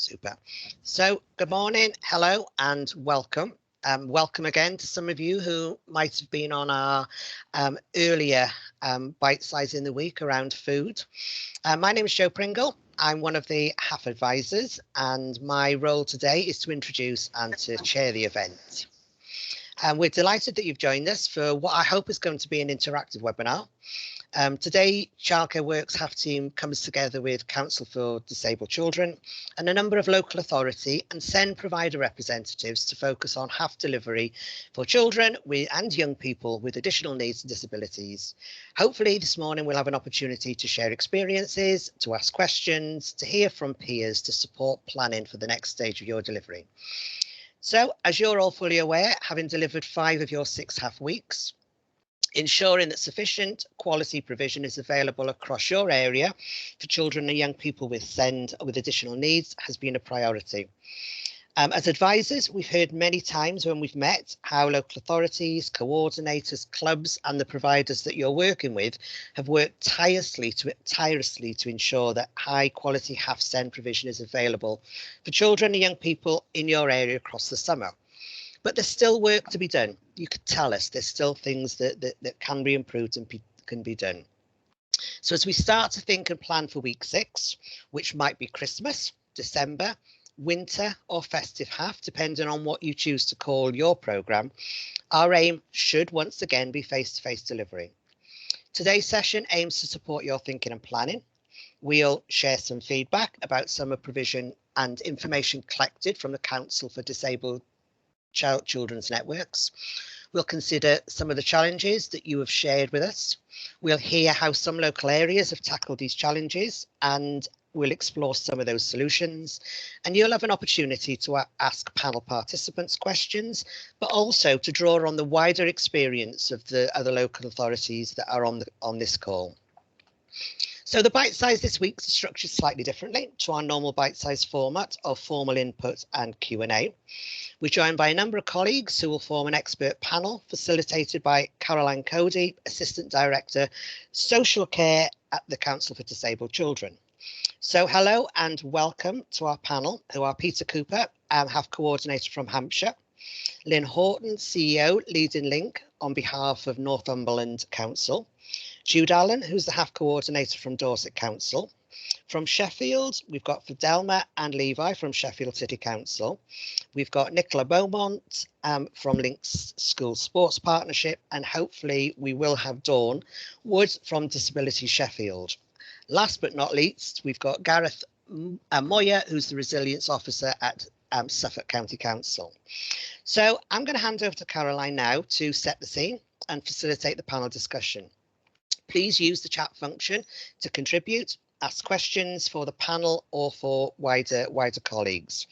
Super. So good morning, hello and welcome. Welcome again to some of you who might have been on our earlier bite size in the week around food. My name is Jo Pringle. I'm one of the HAF advisors, and my role today is to introduce and to chair the event. We're delighted that you've joined us for what I hope is going to be an interactive webinar. Today, Childcare Works HAF team comes together with Council for Disabled Children and a number of local authority and SEND provider representatives to focus on HAF delivery for children and young people with additional needs and disabilities. Hopefully this morning we'll have an opportunity to share experiences, to ask questions, to hear from peers to support planning for the next stage of your delivery. So, as you're all fully aware, having delivered 5 of your 6 HAF weeks, ensuring that sufficient quality provision is available across your area for children and young people with SEND or with additional needs has been a priority. As advisors, we've heard many times when we've met how local authorities, coordinators, clubs and the providers that you're working with have worked tirelessly to ensure that high quality HAF SEND provision is available for children and young people in your area across the summer. But there's still work to be done. You could tell us there's still things that can be improved and can be done. So as we start to think and plan for week 6, which might be Christmas, December, winter or festive HAF, depending on what you choose to call your programme, our aim should once again be face-to-face delivery. Today's session aims to support your thinking and planning. We'll share some feedback about summer provision and information collected from the Council for Disabled Children's Networks. We'll consider some of the challenges that you have shared with us. We'll hear how some local areas have tackled these challenges and we'll explore some of those solutions. And you'll have an opportunity to ask panel participants questions, but also to draw on the wider experience of the other local authorities that are on this call. So the bite size this week is structured slightly differently to our normal bite size format of formal input and Q&A. We're joined by a number of colleagues who will form an expert panel facilitated by Caroline Cody, Assistant Director, Social Care at the Council for Disabled Children. So hello and welcome to our panel, who are Peter Cooper, HAF Coordinator from Hampshire, Lynn Horton, CEO, Leading Link on behalf of Northumberland Council, Jude Allen, who's the HAF Coordinator from Dorset Council. From Sheffield, we've got Fidelma and Levi from Sheffield City Council. We've got Nicola Beaumont from Links School Sports Partnership, and hopefully we will have Dawn Wood from Disability Sheffield. Last but not least, we've got Gareth Moyer, who's the Resilience Officer at Suffolk County Council. So I'm going to hand over to Caroline now to set the scene and facilitate the panel discussion. Please use the chat function to contribute, ask questions for the panel or for wider colleagues.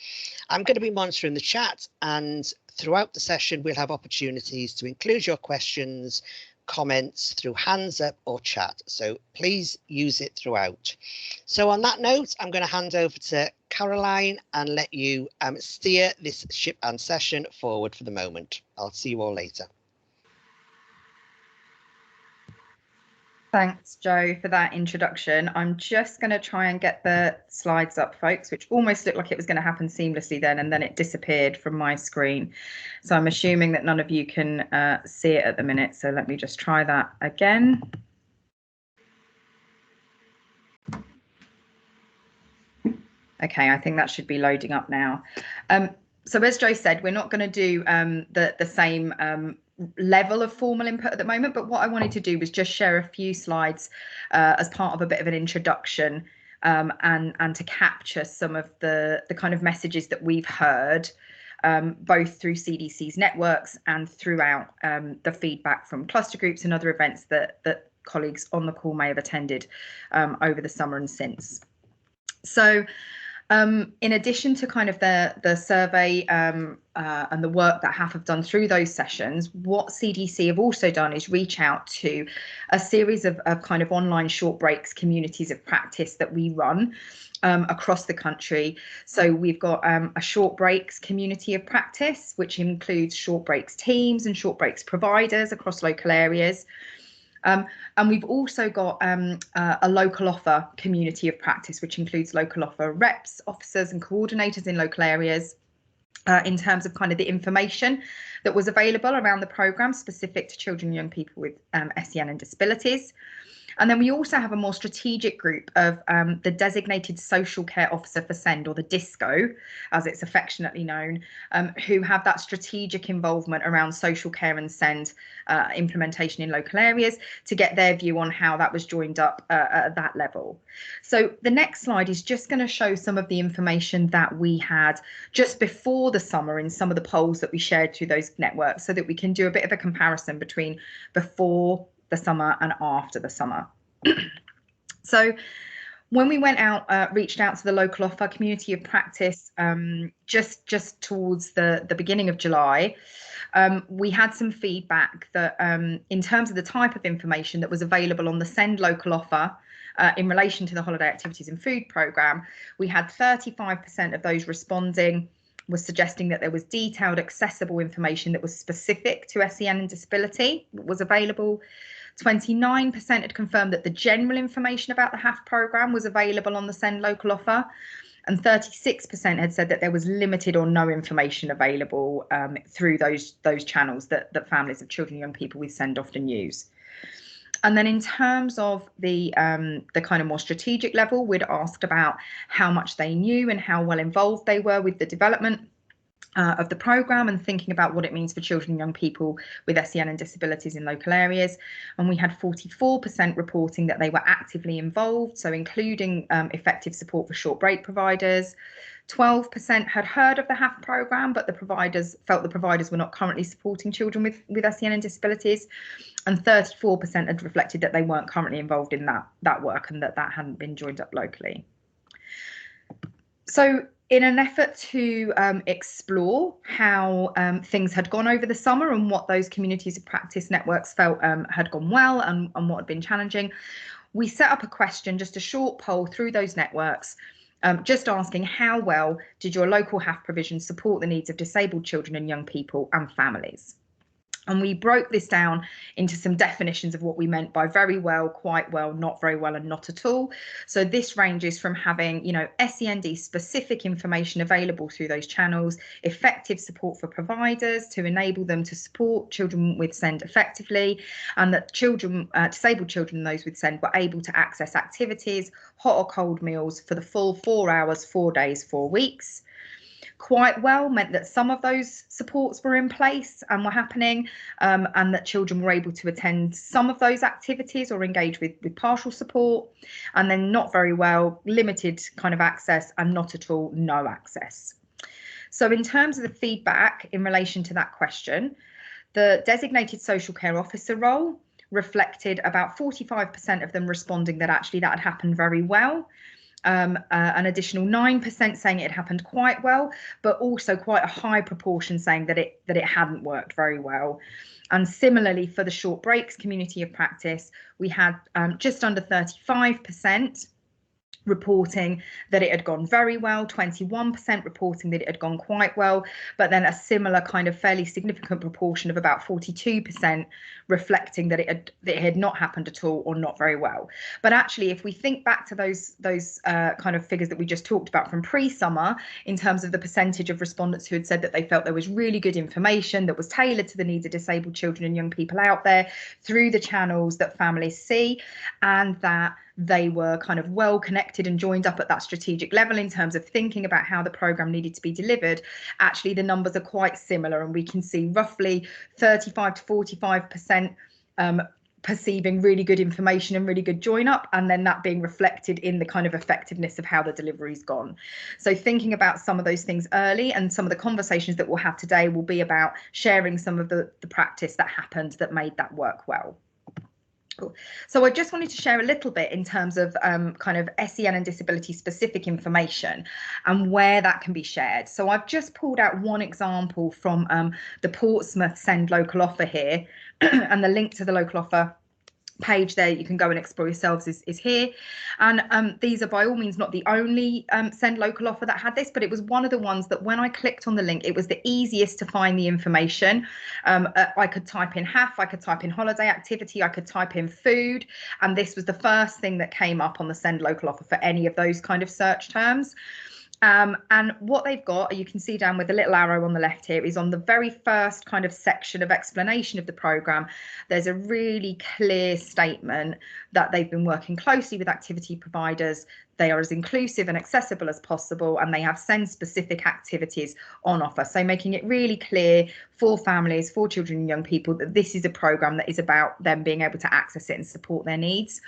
I'm going to be monitoring the chat, and throughout the session we'll have opportunities to include your questions, comments through hands up or chat, so please use it throughout. So on that note, I'm going to hand over to Caroline and let you steer this ship and session forward for the moment. I'll see you all later. Thanks, Jo, for that introduction. I'm just going to try and get the slides up, folks, which almost looked like it was going to happen seamlessly then, and then it disappeared from my screen. So I'm assuming that none of you can see it at the minute. So let me just try that again. Okay, I think that should be loading up now. So as Jo said, we're not going to do the same level of formal input at the moment, but what I wanted to do was just share a few slides as part of a bit of an introduction and to capture some of the kind of messages that we've heard both through CDC's networks and throughout the feedback from cluster groups and other events that colleagues on the call may have attended over the summer and since. So in addition to kind of the survey and the work that HAF have done through those sessions, what CDC have also done is reach out to a series of kind of online short breaks communities of practice that we run across the country. So we've got a short breaks community of practice, which includes short breaks teams and short breaks providers across local areas. And we've also got a local offer community of practice, which includes local offer reps, officers and coordinators in local areas, in terms of kind of the information that was available around the programme specific to children and young people with SEN and disabilities. And then we also have a more strategic group of the designated social care officer for SEND, or the DISCO, as it's affectionately known, who have that strategic involvement around social care and SEND implementation in local areas to get their view on how that was joined up at that level. So the next slide is just going to show some of the information that we had just before the summer in some of the polls that we shared through those networks, so that we can do a bit of a comparison between before the summer and after the summer. So when we went out, reached out to the local offer community of practice just towards the beginning of July, we had some feedback that in terms of the type of information that was available on the SEND local offer in relation to the holiday activities and food programme, we had 35% of those responding was suggesting that there was detailed, accessible information that was specific to SEN and disability was available. 29% had confirmed that the general information about the HAF programme was available on the SEND local offer, and 36% had said that there was limited or no information available through those channels that families of children and young people with SEND often use. And then in terms of the kind of more strategic level, we'd asked about how much they knew and how well involved they were with the development of the programme and thinking about what it means for children and young people with SEN and disabilities in local areas. And we had 44% reporting that they were actively involved, so including effective support for short break providers. 12% had heard of the HAF programme, but the providers felt the providers were not currently supporting children with SEN and disabilities. And 34% had reflected that they weren't currently involved in that work and that hadn't been joined up locally. So in an effort to explore how things had gone over the summer and what those communities of practice networks felt had gone well and what had been challenging, we set up a question, just a short poll through those networks, just asking how well did your local HAF provision support the needs of disabled children and young people and families? And we broke this down into some definitions of what we meant by very well, quite well, not very well, and not at all. So this ranges from having, SEND specific information available through those channels, effective support for providers to enable them to support children with SEND effectively, and that children, disabled children and those with SEND were able to access activities, hot or cold meals for the full 4 hours, 4 days, 4 weeks. Quite well meant that some of those supports were in place and were happening, and that children were able to attend some of those activities or engage with partial support. And then not very well, limited kind of access, and not at all, no access. So in terms of the feedback in relation to that question, the designated social care officer role reflected about 45% of them responding that actually that had happened very well. An additional 9% saying it happened quite well, but also quite a high proportion saying that it hadn't worked very well. And similarly for the short breaks community of practice, we had just under 35% reporting that it had gone very well, 21% reporting that it had gone quite well, but then a similar kind of fairly significant proportion of about 42% reflecting that it had not happened at all or not very well. But actually, if we think back to those kind of figures that we just talked about from pre-summer, in terms of the percentage of respondents who had said that they felt there was really good information that was tailored to the needs of disabled children and young people out there through the channels that families see, and that they were kind of well connected and joined up at that strategic level in terms of thinking about how the programme needed to be delivered, actually the numbers are quite similar, and we can see roughly 35 to 45% perceiving really good information and really good join up, and then that being reflected in the kind of effectiveness of how the delivery's gone. So thinking about some of those things early, and some of the conversations that we'll have today will be about sharing some of the practice that happened that made that work well. Cool. So I just wanted to share a little bit in terms of kind of SEN and disability specific information and where that can be shared. So I've just pulled out one example from the Portsmouth SEND local offer here, and the link to the local offer page there you can go and explore yourselves is here. And these are by all means not the only Send local offer that had this, but it was one of the ones that when I clicked on the link, it was the easiest to find the information. I could type in HAF, I could type in holiday activity, I could type in food, and this was the first thing that came up on the Send local offer for any of those kind of search terms. And what they've got, you can see down with the little arrow on the left here, is on the very first kind of section of explanation of the programme. There's a really clear statement that they've been working closely with activity providers. They are as inclusive and accessible as possible, and they have Send specific activities on offer. So making it really clear for families, for children and young people, that this is a programme that is about them being able to access it and support their needs.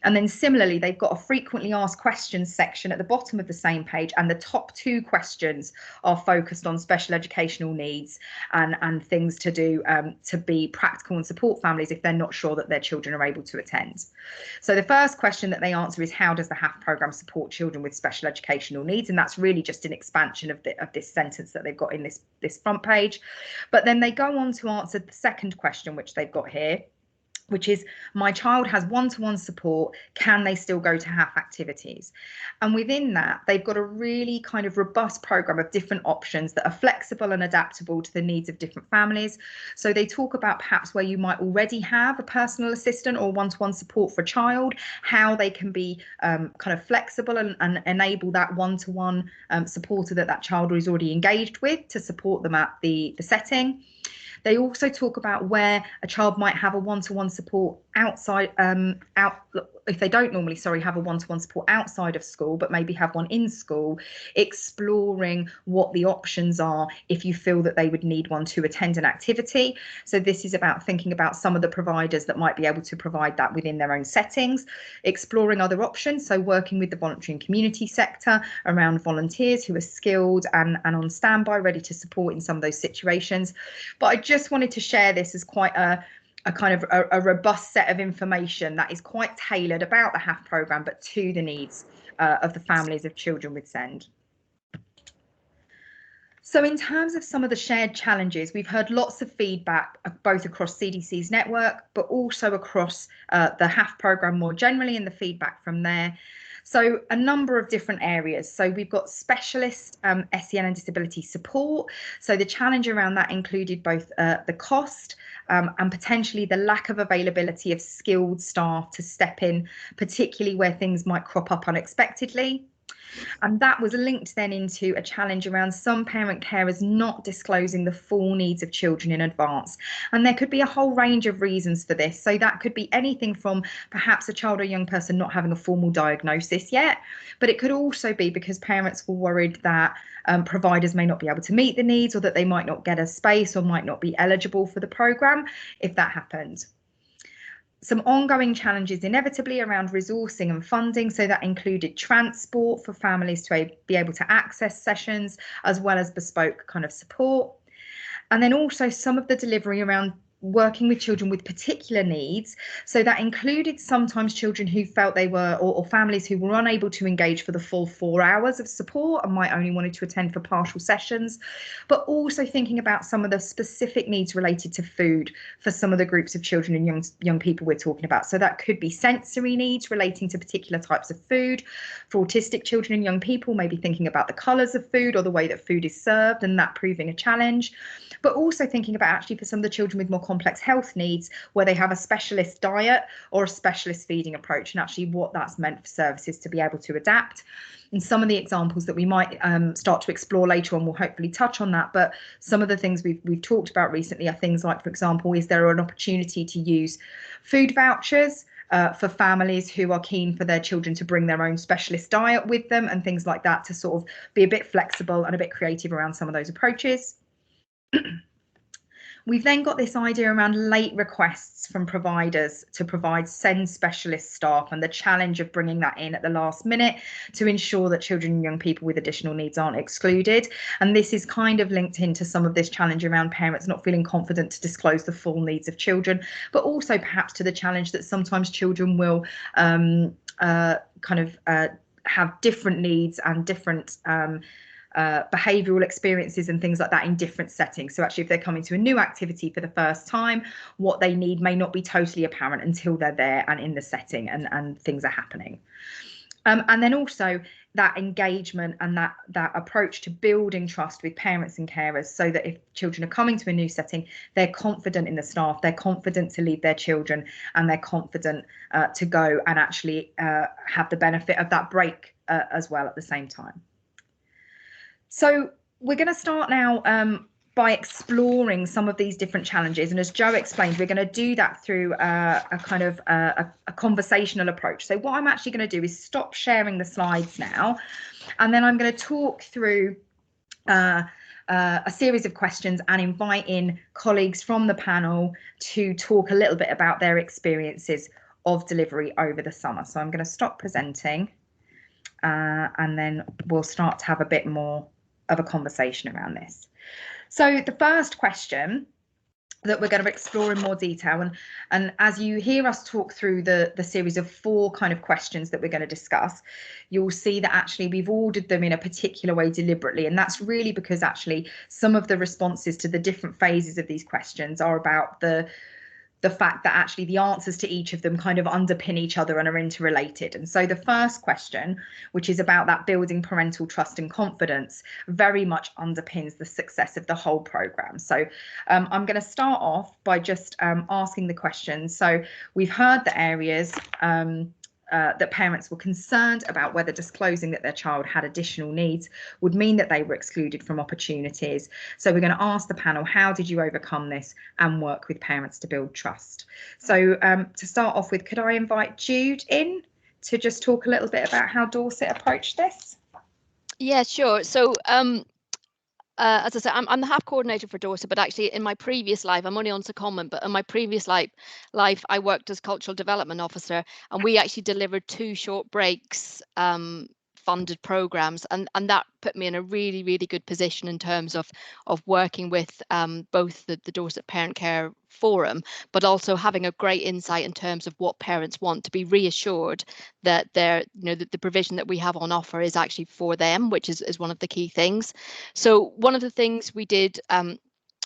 And then similarly, they've got a frequently asked questions section at the bottom of the same page, and the top 2 questions are focused on special educational needs and things to do to be practical and support families if they're not sure that their children are able to attend. So the first question that they answer is, how does the HAF programme support children with special educational needs? And that's really just an expansion of this sentence that they've got in this front page. But then they go on to answer the second question, which they've got here, which is, my child has one-to-one support, can they still go to HAF activities? And within that, they've got a really kind of robust programme of different options that are flexible and adaptable to the needs of different families. So they talk about perhaps where you might already have a personal assistant or one-to-one support for a child, how they can be kind of flexible and enable that one-to-one supporter that child is already engaged with to support them at the setting. They also talk about where a child might have a one-to-one support outside, if they don't normally, have a one-to-one support outside of school, but maybe have one in school, exploring what the options are if you feel that they would need one to attend an activity. So this is about thinking about some of the providers that might be able to provide that within their own settings, exploring other options. So working with the voluntary and community sector around volunteers who are skilled and on standby, ready to support in some of those situations. But I just wanted to share this as quite a kind of a robust set of information that is quite tailored about the HAF programme, but to the needs of the families of children with SEND. So in terms of some of the shared challenges, we've heard lots of feedback both across CDC's network, but also across the HAF programme more generally, and the feedback from there. So a number of different areas. So we've got specialist SEN and disability support. So the challenge around that included both the cost and potentially the lack of availability of skilled staff to step in, particularly where things might crop up unexpectedly. And that was linked then into a challenge around some parent carers not disclosing the full needs of children in advance. And there could be a whole range of reasons for this. So that could be anything from perhaps a child or young person not having a formal diagnosis yet, but it could also be because parents were worried that providers may not be able to meet the needs, or that they might not get a space or might not be eligible for the programme if that happened. Some ongoing challenges inevitably around resourcing and funding. So that included transport for families to be able to access sessions, as well as bespoke kind of support. And then also some of the delivery around working with children with particular needs. So that included sometimes children who felt they were, or families who were unable to engage for the full 4 hours of support and might only wanted to attend for partial sessions, but also thinking about some of the specific needs related to food for some of the groups of children and young people we're talking about. So that could be sensory needs relating to particular types of food. For autistic children and young people, maybe thinking about the colours of food or the way that food is served, and that proving a challenge. But also thinking about actually for some of the children with more complex health needs, where they have a specialist diet or a specialist feeding approach, and actually what that's meant for services to be able to adapt. And some of the examples that we might start to explore later on will hopefully touch on that. But some of the things we've talked about recently are things like, for example, is there an opportunity to use food vouchers for families who are keen for their children to bring their own specialist diet with them, and things like that, to sort of be a bit flexible and a bit creative around some of those approaches. We've then got this idea around late requests from providers to provide SEND specialist staff, and the challenge of bringing that in at the last minute to ensure that children and young people with additional needs aren't excluded. And this is kind of linked into some of this challenge around parents not feeling confident to disclose the full needs of children, but also perhaps to the challenge that sometimes children will have different needs and different behavioural experiences and things like that in different settings. So actually, if they're coming to a new activity for the first time, what they need may not be totally apparent until they're there and in the setting and things are happening. And then also that engagement and that approach to building trust with parents and carers, so that if children are coming to a new setting, they're confident in the staff, they're confident to leave their children, and they're confident to go and actually have the benefit of that break as well at the same time. So we're going to start now by exploring some of these different challenges. And as Jo explained, we're going to do that through a kind of a conversational approach. So what I'm actually going to do is stop sharing the slides now, and then I'm going to talk through a series of questions and invite in colleagues from the panel to talk a little bit about their experiences of delivery over the summer. So I'm going to stop presenting and then we'll start to have a bit more of a conversation around this. So the first question that we're going to explore in more detail, and as you hear us talk through the series of 4 kind of questions that we're going to discuss, you'll see that actually we've ordered them in a particular way deliberately, and that's really because actually some of the responses to the different phases of these questions are about the fact that actually the answers to each of them kind of underpin each other and are interrelated. And so the first question, which is about that building parental trust and confidence, very much underpins the success of the whole programme. So I'm going to start off by just asking the question. So we've heard the areas that parents were concerned about whether disclosing that their child had additional needs would mean that they were excluded from opportunities. So we're going to ask the panel, how did you overcome this and work with parents to build trust? So to start off with, could I invite Jude in to just talk a little bit about how Dorset approached this? Yeah, sure. So as I said, I'm the HAF coordinator for Dorset, but actually in my previous life, I'm only on secondment, but in my previous life, I worked as cultural development officer, and we actually delivered 2 short breaks funded programs, and that put me in a really, really good position in terms of working with both the Dorset Parent Care Forum, but also having a great insight in terms of what parents want, to be reassured that the provision that we have on offer is actually for them, which is one of the key things. So one of the things we did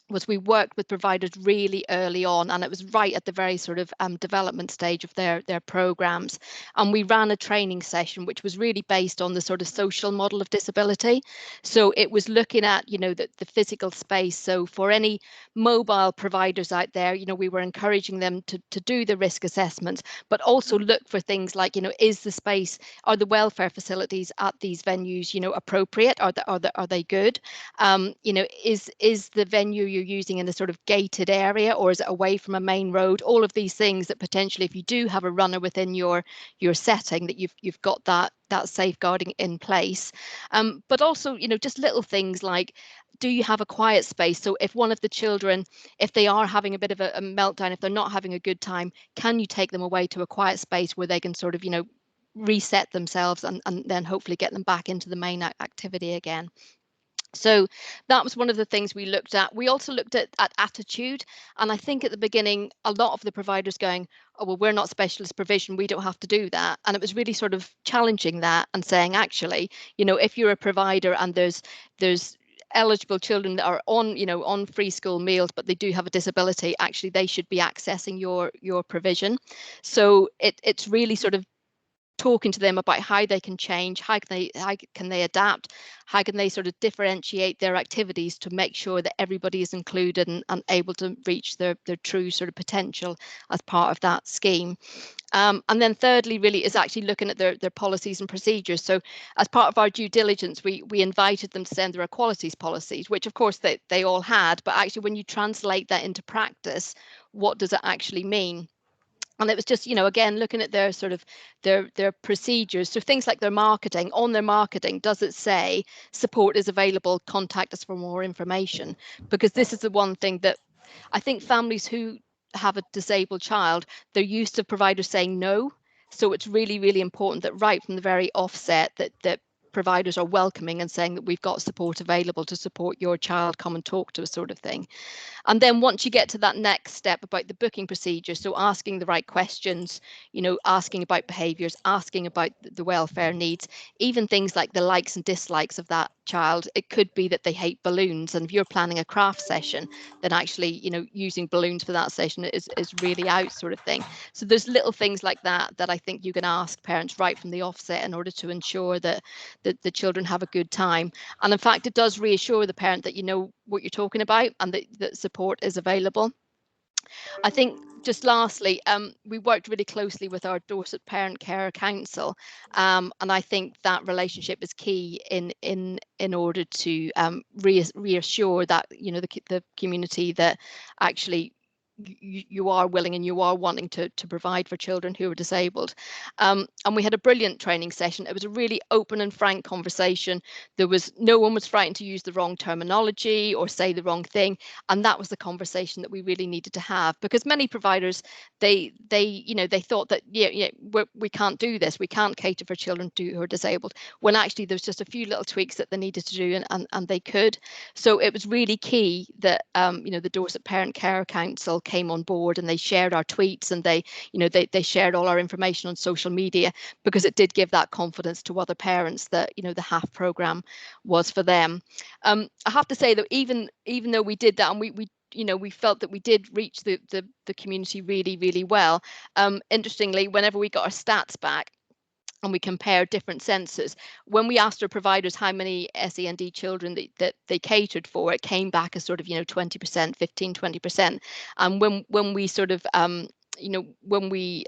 was we worked with providers really early on, and it was right at the very sort of development stage of their programs. And we ran a training session which was really based on the sort of social model of disability. So it was looking at, the physical space. So for any mobile providers out there, we were encouraging them to do the risk assessments, but also look for things like, is the space, are the welfare facilities at these venues, appropriate? Are they good? Is the venue you're using in a sort of gated area, or is it away from a main road? All of these things that potentially, if you do have a runner within your setting, that you've got that safeguarding in place. But also, just little things like, do you have a quiet space? So if one of the children, if they are having a bit of a meltdown, if they're not having a good time, can you take them away to a quiet space where they can sort of, reset themselves and then hopefully get them back into the main activity again? So that was one of the things we looked at. We also looked at attitude. And I think at the beginning, a lot of the providers going, oh, well, we're not specialist provision, we don't have to do that. And it was really sort of challenging that and saying, actually, if you're a provider and there's eligible children that are on free school meals, but they do have a disability, actually, they should be accessing your provision. So it's really sort of talking to them about how they can change, how can they adapt, how can they sort of differentiate their activities to make sure that everybody is included and able to reach their true sort of potential as part of that scheme. And then thirdly, really, is actually looking at their policies and procedures. So as part of our due diligence, we invited them to send their equalities policies, which of course they all had, but actually when you translate that into practice, what does it actually mean? And it was just, again, looking at their sort of their procedures. So things like their marketing, on their marketing, does it say support is available, contact us for more information? Because this is the one thing that I think families who have a disabled child, they're used to providers saying no. So it's really, really important that right from the very offset that providers are welcoming and saying that we've got support available to support your child, come and talk to us, sort of thing. And then once you get to that next step about the booking procedure, so asking the right questions, you know, asking about behaviours, asking about the welfare needs, even things like the likes and dislikes of that child. It could be that they hate balloons, and if you're planning a craft session, then actually, you know, using balloons for that session is really out, sort of thing. So there's little things like that that I think you can ask parents right from the offset in order to ensure that the children have a good time. And in fact, it does reassure the parent that you know what you're talking about and that support is available. I think just lastly, we worked really closely with our Dorset Parent Care Council, and I think that relationship is key in order to reassure that, you know, the community that actually you are willing and you are wanting to provide for children who are disabled. And we had a brilliant training session. It was a really open and frank conversation. No one was frightened to use the wrong terminology or say the wrong thing. And that was the conversation that we really needed to have, because many providers, they thought that, we can't do this. We can't cater for children who are disabled, when actually there's just a few little tweaks that they needed to do, and they could. So it was really key that, the Dorset Parent Care Council came on board, and they shared our tweets, and they shared all our information on social media, because it did give that confidence to other parents that, the HAF programme was for them. I have to say that even though we did that, and we felt that we did reach the community really, really well. Interestingly, whenever we got our stats back and we compared different census, when we asked our providers how many SEND children that they catered for, it came back as sort of 20%, 15-20%. And when we sort of when we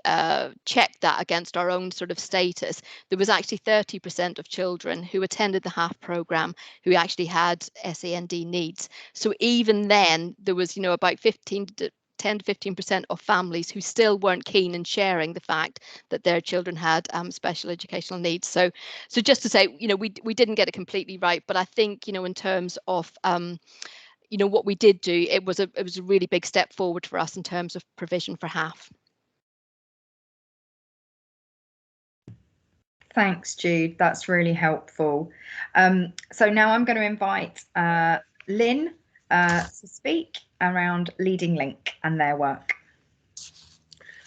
checked that against our own sort of status, there was actually 30% of children who attended the HAF programme who actually had SEND needs. So even then, there was about 10-15% of families who still weren't keen in sharing the fact that their children had special educational needs. So just to say, we didn't get it completely right, but I think, in terms of what we did do, it was a really big step forward for us in terms of provision for HAF. Thanks, Jude. That's really helpful. So now I'm going to invite Lynn to speak around Leading Link and their work.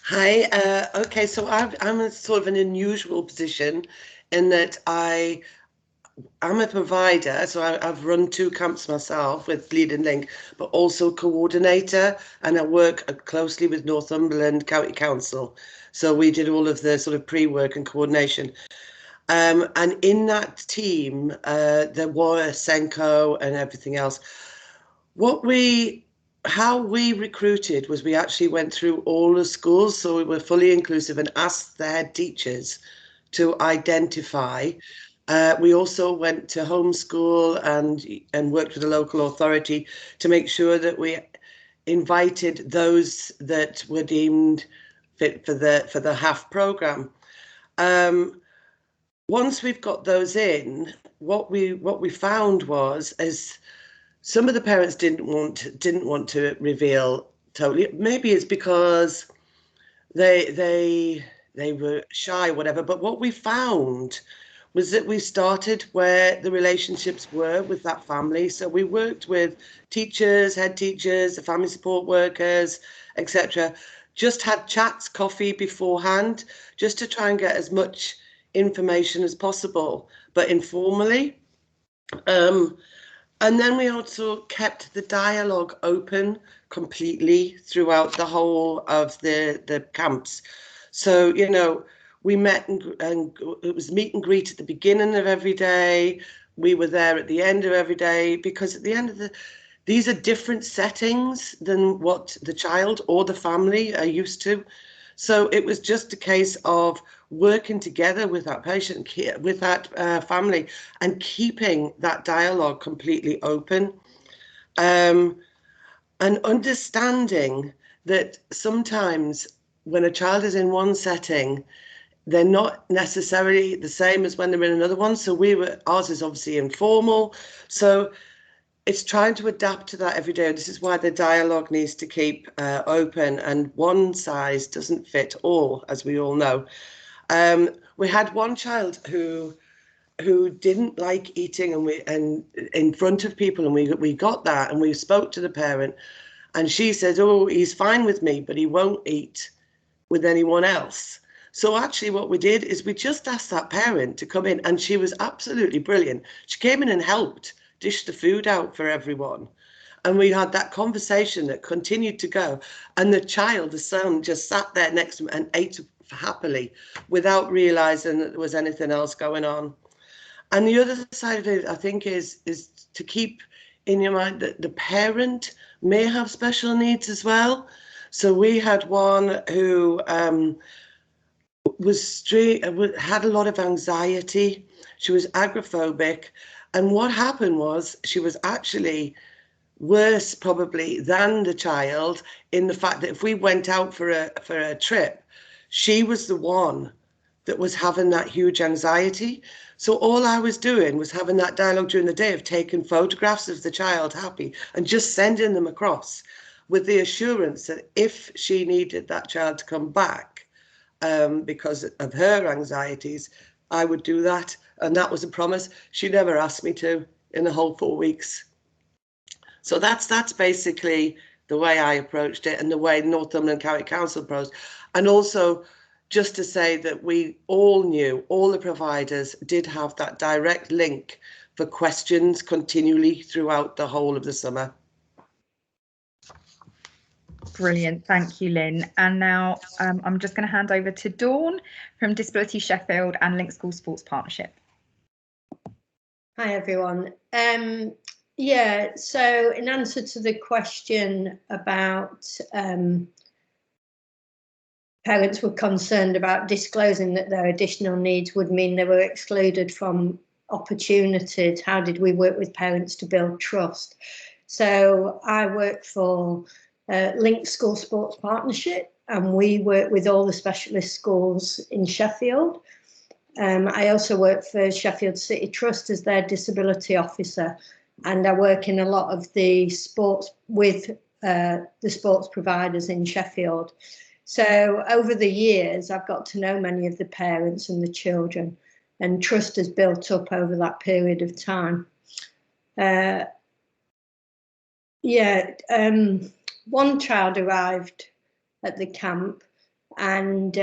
Hi. Okay, so I'm in sort of an unusual position in that I'm a provider, so I've run 2 camps myself with Leading Link, but also coordinator, and I work closely with Northumberland County Council. So we did all of the sort of pre-work and coordination. And in that team, there were Senko and everything else. How we recruited was we actually went through all the schools, so we were fully inclusive and asked the head teachers to identify. We also went to homeschool and worked with the local authority to make sure that we invited those that were deemed fit for the HAF programme. Once we've got those in, what we found was, as some of the parents didn't want to reveal totally. Maybe it's because they were shy, whatever. But what we found was that we started where the relationships were with that family. So we worked with teachers, head teachers, the family support workers, etc. Just had chats, coffee beforehand, just to try and get as much information as possible, but informally. And then we also kept the dialogue open completely throughout the whole of the camps. So, we met and it was meet and greet at the beginning of every day. We were there at the end of every day, because at the end of these are different settings than what the child or the family are used to. So it was just a case of working together with that patient, with that family, and keeping that dialogue completely open, and understanding that sometimes when a child is in one setting, they're not necessarily the same as when they're in another one. So ours is obviously informal. So it's trying to adapt to that every day. This is why the dialogue needs to keep open, and one size doesn't fit all, as we all know. We had one child who who didn't like eating and in front of people, and we got that, and we spoke to the parent, and she said, oh, he's fine with me, but he won't eat with anyone else. So actually what we did is we just asked that parent to come in, and she was absolutely brilliant. She came in and helped dish the food out for everyone. And we had that conversation that continued to go. And the child, the son, just sat there next to him and ate happily without realizing that there was anything else going on. And the other side of it, I think, is to keep in your mind that the parent may have special needs as well. So we had one who had a lot of anxiety. She was agoraphobic. And what happened was she was actually worse probably than the child, in the fact that if we went out for a trip, she was the one that was having that huge anxiety. So all I was doing was having that dialogue during the day of taking photographs of the child happy and just sending them across with the assurance that if she needed that child to come back because of her anxieties, I would do that. And that was a promise. She never asked me to in the whole 4 weeks. So that's basically the way I approached it, and the way Northumberland County Council approached. And also, just to say that we all knew, all the providers did have that direct link for questions continually throughout the whole of the summer. Brilliant, thank you, Lynn. And now I'm just going to hand over to Dawn from Disability Sheffield and Link School Sports Partnership. Hi everyone. Yeah, so in answer to the question about parents were concerned about disclosing that their additional needs would mean they were excluded from opportunities, how did we work with parents to build trust? So I work for Link School Sports Partnership, and we work with all the specialist schools in Sheffield. I also work for Sheffield City Trust as their disability officer, and I work in a lot of the sports with the sports providers in Sheffield. So over the years, I've got to know many of the parents and the children, and trust has built up over that period of time. One child arrived at the camp, and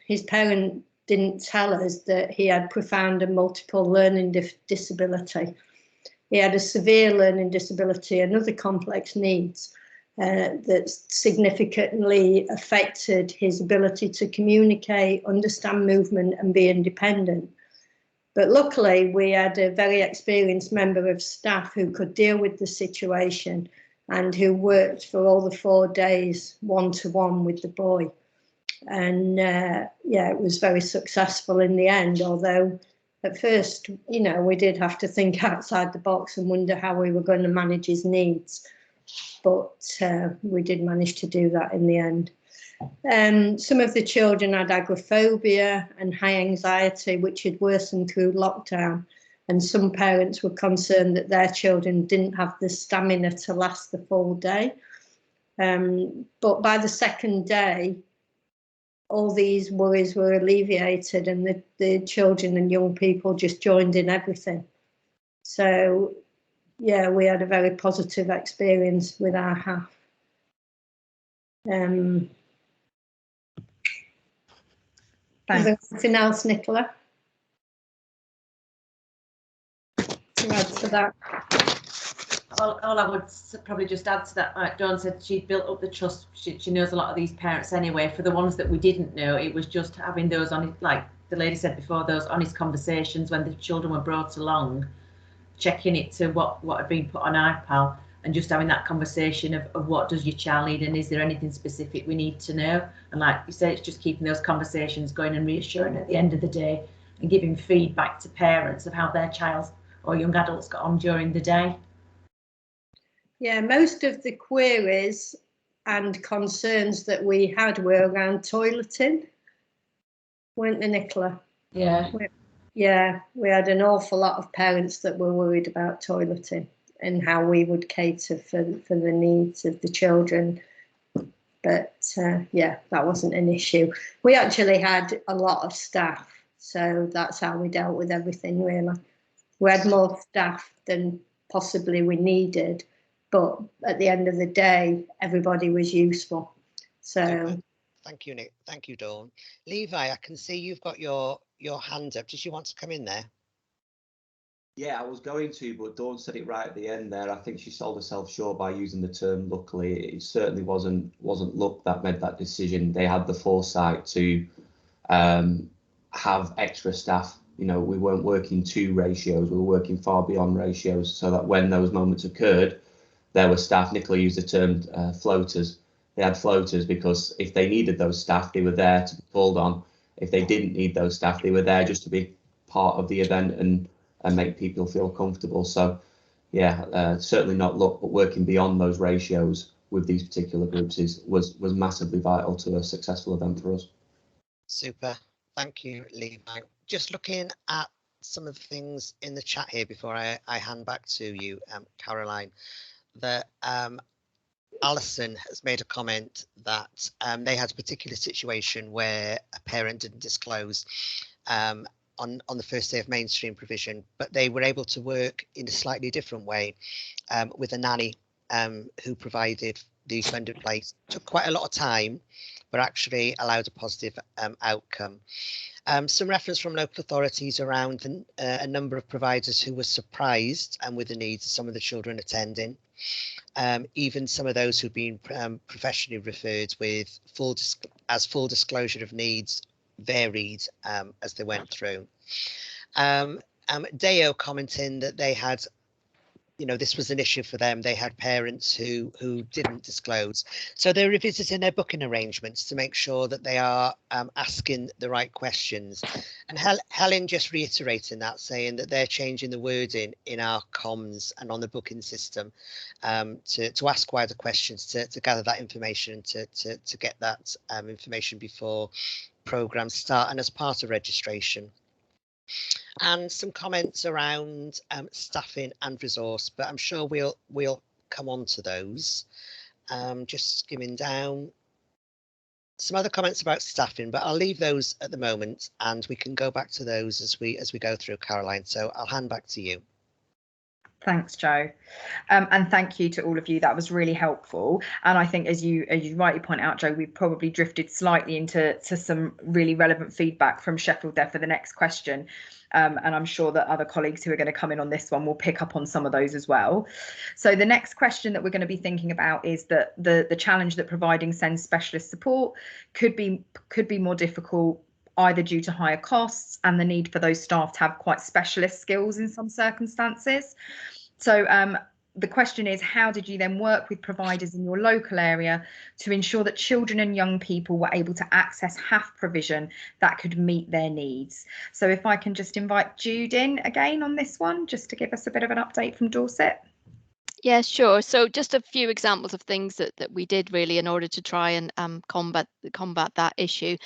his parent didn't tell us that he had profound and multiple learning disability. He had a severe learning disability and other complex needs that significantly affected his ability to communicate, understand movement, and be independent. But luckily, we had a very experienced member of staff who could deal with the situation and who worked for all the 4 days one-to-one with the boy. And it was very successful in the end, although at first, we did have to think outside the box and wonder how we were going to manage his needs. But we did manage to do that in the end. Some of the children had agoraphobia and high anxiety, which had worsened through lockdown. And some parents were concerned that their children didn't have the stamina to last the full day. But by the second day, all these worries were alleviated, and the children and young people just joined in everything. So, yeah, we had a very positive experience with our HAF. Is there anything else, Nicola, to add to that? All I would probably just add to that, like Dawn said, she built up the trust. She knows a lot of these parents anyway. For the ones that we didn't know, it was just having those on, like the lady said before, those honest conversations when the children were brought along, checking it to what had been put on iPal, and just having that conversation of what does your child need, and is there anything specific we need to know? And like you said, it's just keeping those conversations going and reassuring at the end of the day, and giving feedback to parents of how their child or young adults got on during the day. Yeah, most of the queries and concerns that we had were around toileting, weren't they, Nicola? Yeah. We had an awful lot of parents that were worried about toileting and how we would cater for the needs of the children. But that wasn't an issue. We actually had a lot of staff So that's how we dealt with everything, really. We had more staff than possibly we needed, but at the end of the day, everybody was useful. So Super. Thank you, Nick. Thank you, Dawn. Levi, I can see you've got your hand up. Did you want to come in there? Yeah, I was going to, but Dawn said it right at the end there. I think she sold herself short by using the term luckily. It certainly wasn't luck that made that decision. They had the foresight to have extra staff. You know, we weren't working to ratios, we were working far beyond ratios, so that when those moments occurred, there were staff. Nicola used the term floaters. They had floaters because if they needed those staff, they were there to be called on. If they didn't need those staff, they were there just to be part of the event and make people feel comfortable. So yeah, certainly not luck, but working beyond those ratios with these particular groups was massively vital to a successful event for us. Super. Thank you, Levi. Just looking at some of the things in the chat here before I hand back to you, Caroline, that Alison has made a comment that they had a particular situation where a parent didn't disclose on the first day of mainstream provision, but they were able to work in a slightly different way with a nanny who provided the funded place. Took quite a lot of time, but actually allowed a positive outcome. Some reference from local authorities around a number of providers who were surprised with the needs of some of the children attending. Even some of those who've been professionally referred with full disclosure of needs varied as they went through. Deo commenting that they had, this was an issue for them. They had parents who didn't disclose. So they're revisiting their booking arrangements to make sure that they are asking the right questions. And Helen just reiterating that, saying that they're changing the wording in our comms and on the booking system to ask wider questions, to gather that information, to get that information before programs start and as part of registration. And some comments around staffing and resource, but I'm sure we'll come on to those. Just skimming down. Some other comments about staffing, but I'll leave those at the moment and we can go back to those as we go through, Caroline. So I'll hand back to you. Thanks, Jo. And thank you to all of you. That was really helpful. And I think as you rightly point out, Jo, we've probably drifted slightly into some really relevant feedback from Sheffield there for the next question. And I'm sure that other colleagues who are going to come in on this one will pick up on some of those as well. So the next question that we're going to be thinking about is that the challenge that providing SEND specialist support could be more difficult, either due to higher costs and the need for those staff to have quite specialist skills in some circumstances. So the question is, how did you then work with providers in your local area to ensure that children and young people were able to access HAF provision that could meet their needs? So if I can just invite Jude in again on this one, just to give us a bit of an update from Dorset. Yeah, sure. So just a few examples of things that we did really in order to try and combat that issue.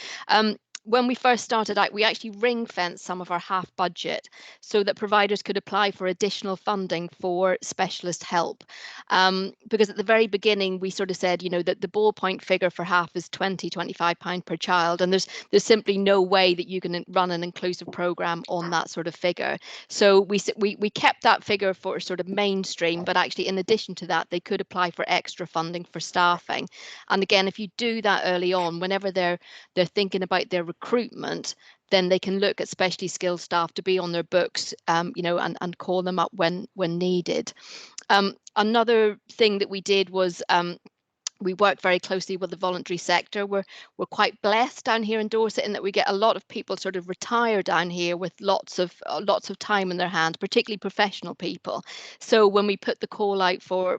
When we first started out, we actually ring-fenced some of our HAF budget so that providers could apply for additional funding for specialist help. Because at the very beginning, we sort of said, that the ballpoint figure for HAF is £20-25 per child, and there's simply no way that you can run an inclusive programme on that sort of figure. So we kept that figure for sort of mainstream, but actually in addition to that, they could apply for extra funding for staffing. And again, if you do that early on, whenever they're thinking about their recruitment, then they can look at specially skilled staff to be on their books, and call them up when needed. Another thing that we did was we work very closely with the voluntary sector. We're quite blessed down here in Dorset in that we get a lot of people sort of retire down here with lots of time in their hands, particularly professional people. So when we put the call out for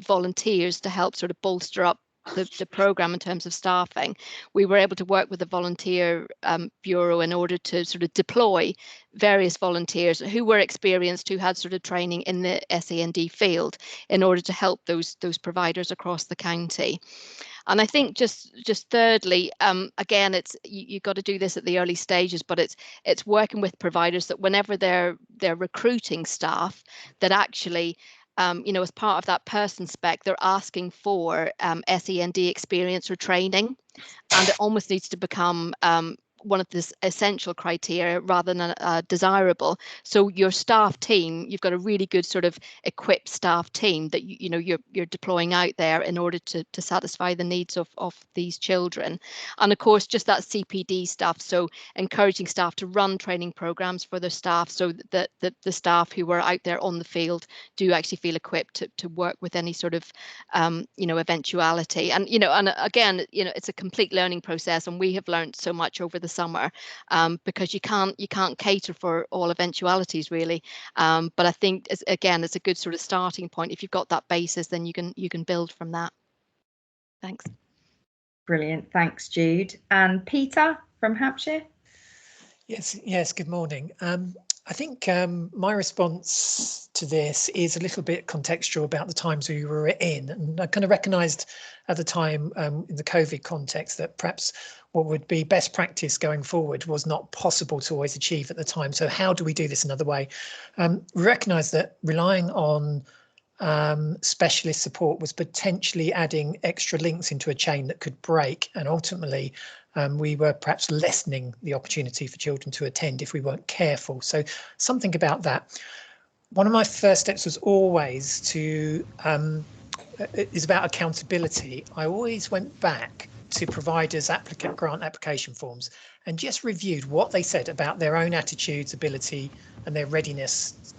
volunteers to help sort of bolster up the programme in terms of staffing, we were able to work with the volunteer bureau in order to sort of deploy various volunteers who were experienced, who had sort of training in the SEND field, in order to help those providers across the county. And I think just thirdly, again, it's you've got to do this at the early stages, but it's working with providers that whenever they're recruiting staff, that actually as part of that person spec, they're asking for SEND experience or training, and it almost needs to become one of the essential criteria rather than desirable. So your staff team, you've got a really good sort of equipped staff team that you're deploying out there in order to satisfy the needs of these children. And of course, just that CPD stuff. So encouraging staff to run training programs for their staff, so that the staff who are out there on the field do actually feel equipped to work with any sort of eventuality. And and again, it's a complete learning process, and we have learned so much over the summer, because you can't cater for all eventualities really, but I think it's a good sort of starting point. If you've got that basis, then you can build from that. Thanks. Brilliant, thanks Jude. And Peter from Hampshire. Yes, good morning. I think my response to this is a little bit contextual about the times we were in, and I kind of recognised at the time in the COVID context that perhaps what would be best practice going forward was not possible to always achieve at the time. So how do we do this another way? We recognise that relying on specialist support was potentially adding extra links into a chain that could break, and ultimately we were perhaps lessening the opportunity for children to attend if we weren't careful. So something about that. One of my first steps was always to is about accountability. I always went back to providers' grant application forms and just reviewed what they said about their own attitudes, ability, and their readiness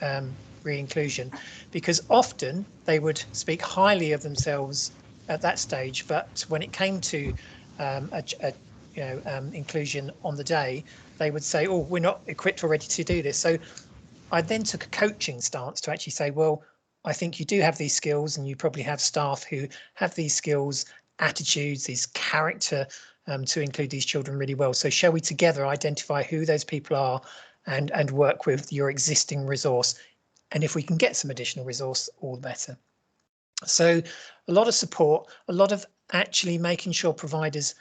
re-inclusion, because often they would speak highly of themselves at that stage, but when it came to inclusion on the day, they would say, oh, we're not equipped or ready to do this. So I then took a coaching stance to actually say, well, I think you do have these skills, and you probably have staff who have these skills, attitudes, these character to include these children really well. So shall we together identify who those people are and work with your existing resource? And if we can get some additional resource, all the better. So a lot of support, a lot of actually making sure providers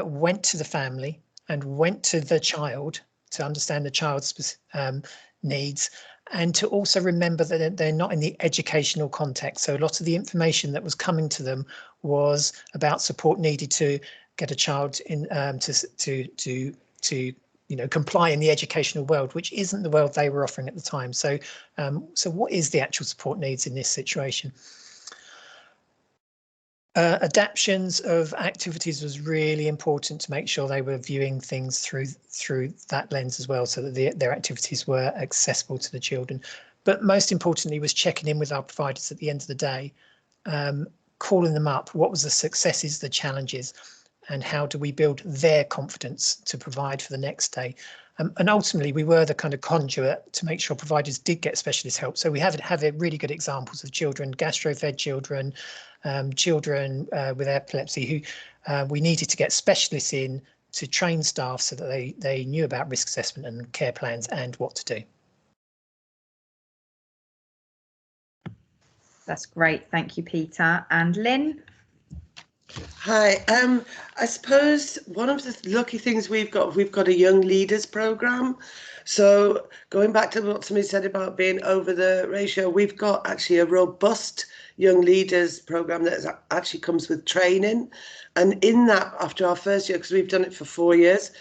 went to the family and went to the child to understand the child's needs, and to also remember that they're not in the educational context. So a lot of the information that was coming to them was about support needed to get a child in to comply in the educational world, which isn't the world they were offering at the time. So so what is the actual support needs in this situation? Adaptions of activities was really important to make sure they were viewing things through that lens as well, so that their activities were accessible to the children. But most importantly was checking in with our providers at the end of the day, calling them up. What was the successes, the challenges, and how do we build their confidence to provide for the next day? And ultimately, we were the kind of conduit to make sure providers did get specialist help. So we have really good examples of children, gastro-fed children, children with epilepsy who we needed to get specialists in to train staff so that they knew about risk assessment and care plans and what to do. That's great. Thank you, Peter. And Lynn? Hi, I suppose one of the lucky things we've got a young leaders program. So going back to what somebody said about being over the ratio, we've got actually a robust young leaders program that actually comes with training. And in that, after our first year, because we've done it for 4 years,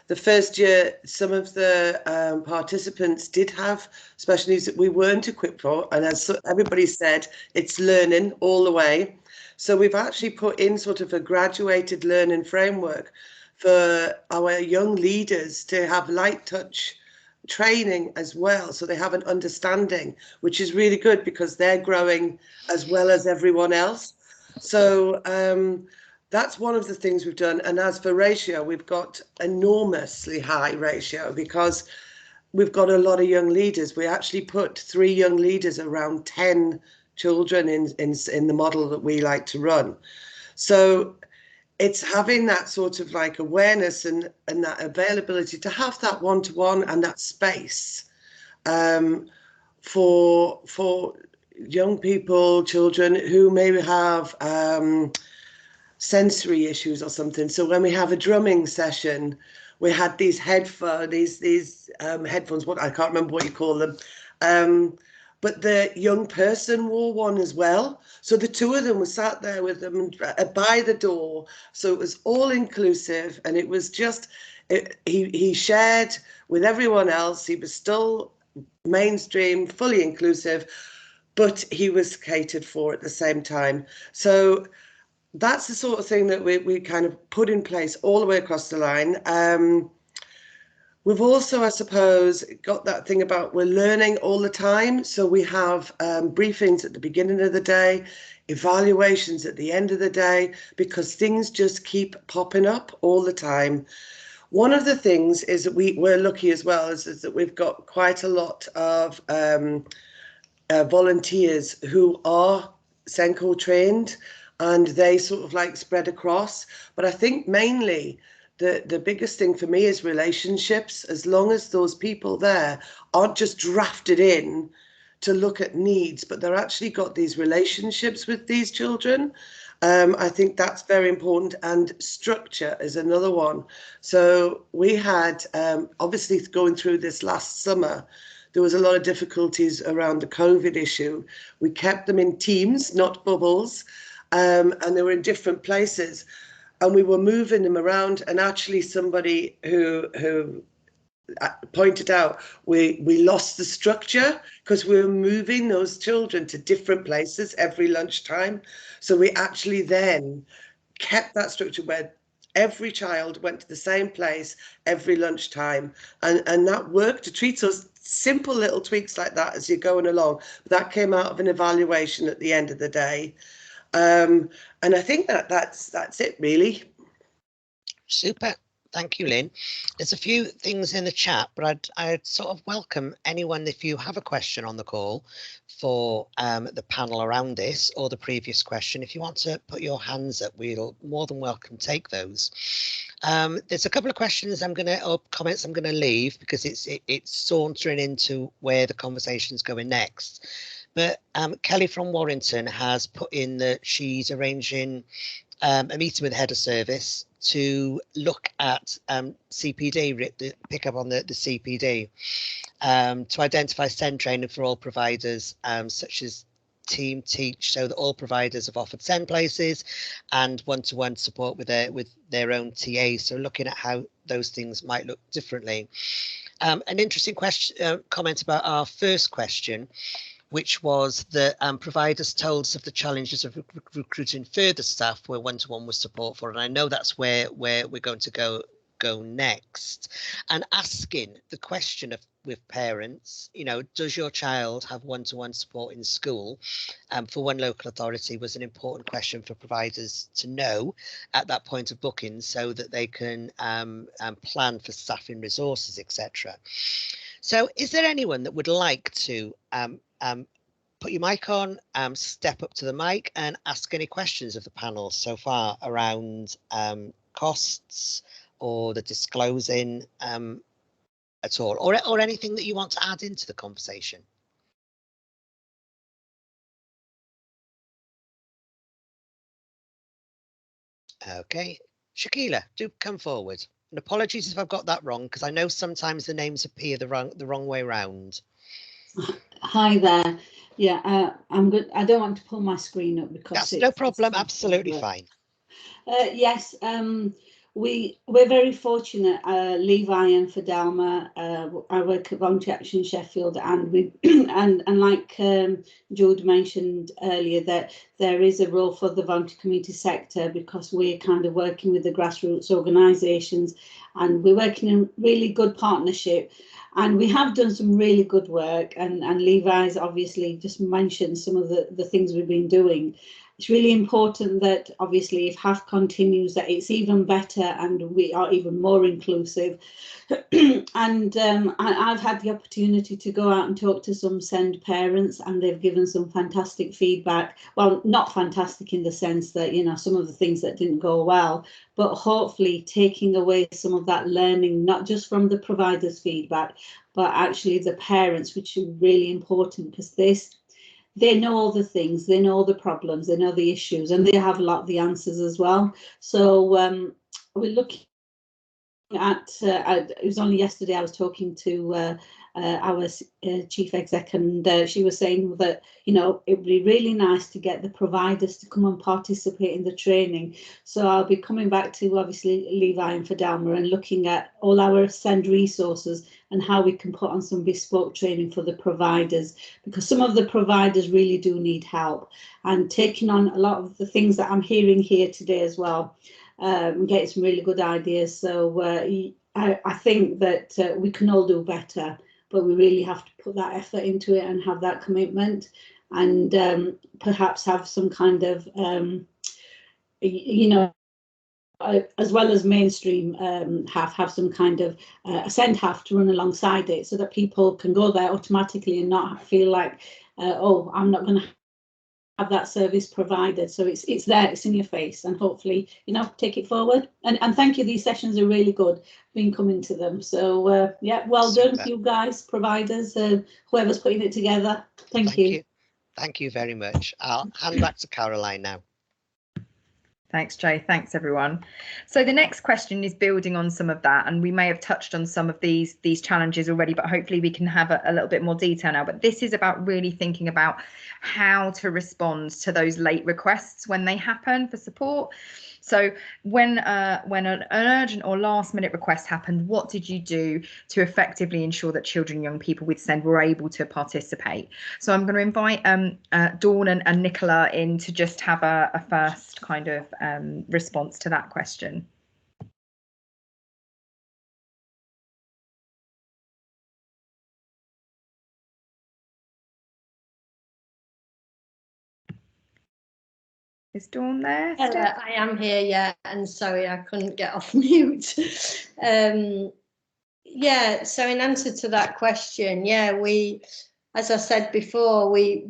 the first year, some of the participants did have special needs that we weren't equipped for. And as everybody said, it's learning all the way. So we've actually put in sort of a graduated learning framework for our young leaders to have light touch training as well. So they have an understanding, which is really good because they're growing as well as everyone else. So that's one of the things we've done. And as for ratio, we've got enormously high ratio because we've got a lot of young leaders. We actually put 3 young leaders around 10 children in the model that we like to run. So it's having that sort of like awareness and that availability to have that one-to-one and that space for young people, children who maybe have sensory issues or something. So when we have a drumming session, we had these headphones, these headphones, what I can't remember what you call them. But the young person wore one as well. So the 2 of them were sat there with them by the door. So it was all inclusive, and it was just, he shared with everyone else. He was still mainstream, fully inclusive, but he was catered for at the same time. So that's the sort of thing that we kind of put in place all the way across the line. We've also, I suppose, got that thing about we're learning all the time. So we have briefings at the beginning of the day, evaluations at the end of the day, because things just keep popping up all the time. One of the things is that we're lucky as well is that we've got quite a lot of volunteers who are Senko trained, and they sort of like spread across. But I think mainly the biggest thing for me is relationships. As long as those people there aren't just drafted in to look at needs, but they're actually got these relationships with these children. I think that's very important, and structure is another one. So we had, obviously going through this last summer, there was a lot of difficulties around the COVID issue. We kept them in teams, not bubbles, and they were in different places. And we were moving them around, and actually somebody who pointed out we lost the structure because we were moving those children to different places every lunchtime. So we actually then kept that structure where every child went to the same place every lunchtime, and that worked to treat us. Simple little tweaks like that as you're going along. That came out of an evaluation at the end of the day. And I think that's it really. Super. Thank you, Lynn. There's a few things in the chat, but I'd sort of welcome anyone, if you have a question on the call for the panel around this or the previous question, if you want to put your hands up, we'll more than welcome take those. There's a couple of questions or comments I'm gonna leave because it's sauntering into where the conversation's going next. But Kelly from Warrington has put in that she's arranging a meeting with the head of service to look at CPD, pick up on the CPD, to identify SEND training for all providers, such as Team Teach, so that all providers have offered SEND places and one-to-one support with their own TAs. So looking at how those things might look differently. An interesting question, comment about our first question, which was that providers told us of the challenges of recruiting further staff where one-to-one was support for, and I know that's where we're going to go next, and asking the question of with parents, you know, does your child have one-to-one support in school? For one local authority was an important question for providers to know at that point of booking, so that they can plan for staffing resources, etc. So is there anyone that would like to put your mic on, step up to the mic and ask any questions of the panel so far around costs or the disclosing at all, or anything that you want to add into the conversation? Okay, Shakila, do come forward. And apologies if I've got that wrong, because I know sometimes the names appear the wrong way round. Hi there. Yeah, I'm good. I don't want to pull my screen up because that's no problem. Absolutely fine. Yes, we're very fortunate. Levi and Fidelma, I work at Voluntary Action Sheffield, and we and like Jude mentioned earlier, that there is a role for the voluntary community sector, because we're kind of working with the grassroots organisations, and we're working in really good partnership. And we have done some really good work, and Levi's obviously just mentioned some of the things we've been doing. It's really important that obviously if HAF continues, that it's even better and we are even more inclusive. And I've had the opportunity to go out and talk to some SEND parents, and they've given some fantastic feedback. Well, not fantastic in the sense that, you know, some of the things that didn't go well, but hopefully taking away some of that learning, not just from the providers' feedback, but actually the parents, which is really important, because they know all the things, they know all the problems, they know the issues, and they have a lot of the answers as well. So we're looking it was only yesterday I was talking to our chief exec, and she was saying that, you know, it would be really nice to get the providers to come and participate in the training. So I'll be coming back to obviously Levi and Fidelma and looking at all our SEND resources and how we can put on some bespoke training for the providers, because some of the providers really do need help, and taking on a lot of the things that I'm hearing here today as well. Getting some really good ideas. So I think that we can all do better, but we really have to put that effort into it and have that commitment, and perhaps have some kind of, you know, as well as mainstream have some kind of SEND HAF to run alongside it, so that people can go there automatically and not feel like, oh, I'm not going to have that service provided. So it's there, it's in your face, and hopefully, you know, take it forward. And thank you, these sessions are really good, been coming to them. So yeah, well done to you guys, providers, whoever's putting it together. Thank you. Thank you very much. I'll hand back to Caroline now. Thanks, Jay. Thanks, everyone. So the next question is building on some of that, and we may have touched on some of these challenges already, but hopefully we can have a little bit more detail now. But this is about really thinking about how to respond to those late requests when they happen for support. So when an urgent or last minute request happened, what did you do to effectively ensure that children and young people with SEND were able to participate? So I'm going to invite Dawn and Nicola in to just have a first kind of response to that question. Is Dawn there? I am here, yeah, and sorry I couldn't get off mute. Yeah, so in answer to that question, yeah, we, as I said before, we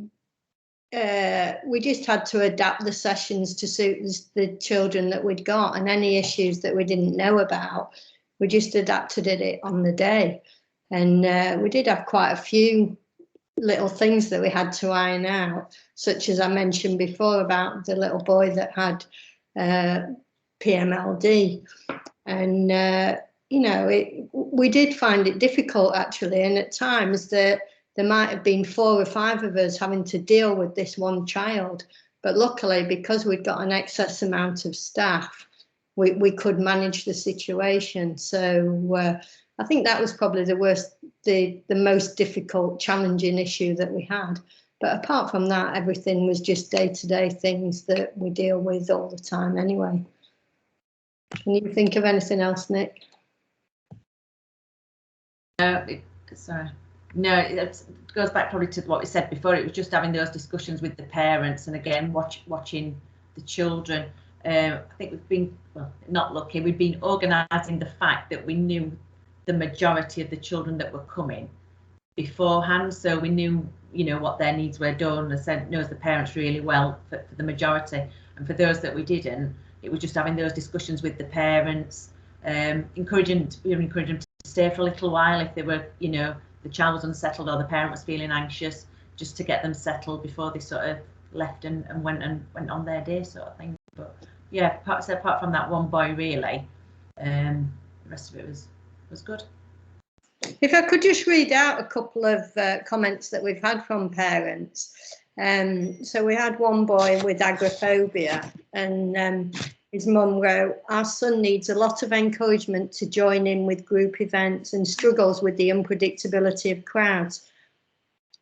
just had to adapt the sessions to suit the children that we'd got, and any issues that we didn't know about, we just adapted it on the day. And we did have quite a few little things that we had to iron out, such as I mentioned before about the little boy that had PMLD, and you know, we did find it difficult actually, and at times there might have been 4 or 5 of us having to deal with this one child, but luckily, because we'd got an excess amount of staff, we could manage the situation. So I think that was probably the most difficult, challenging issue that we had. But apart from that, everything was just day-to-day things that we deal with all the time anyway. Can you think of anything else, Nick? Sorry. No, it goes back probably to what we said before. It was just having those discussions with the parents, and again, watching the children. I think we've been, well, not lucky, we've been organising the fact that we knew the majority of the children that were coming beforehand, so we knew, you know, what their needs were. Dawn knows the parents really well for the majority, and for those that we didn't, it was just having those discussions with the parents, encouraging them to stay for a little while if they were, you know, the child was unsettled or the parent was feeling anxious, just to get them settled before they sort of left and went on their day, sort of thing. But yeah, apart from that one boy, really, the rest of it was good. If I could just read out a couple of comments that we've had from parents. So we had one boy with agoraphobia, and his mum wrote, "Our son needs a lot of encouragement to join in with group events and struggles with the unpredictability of crowds.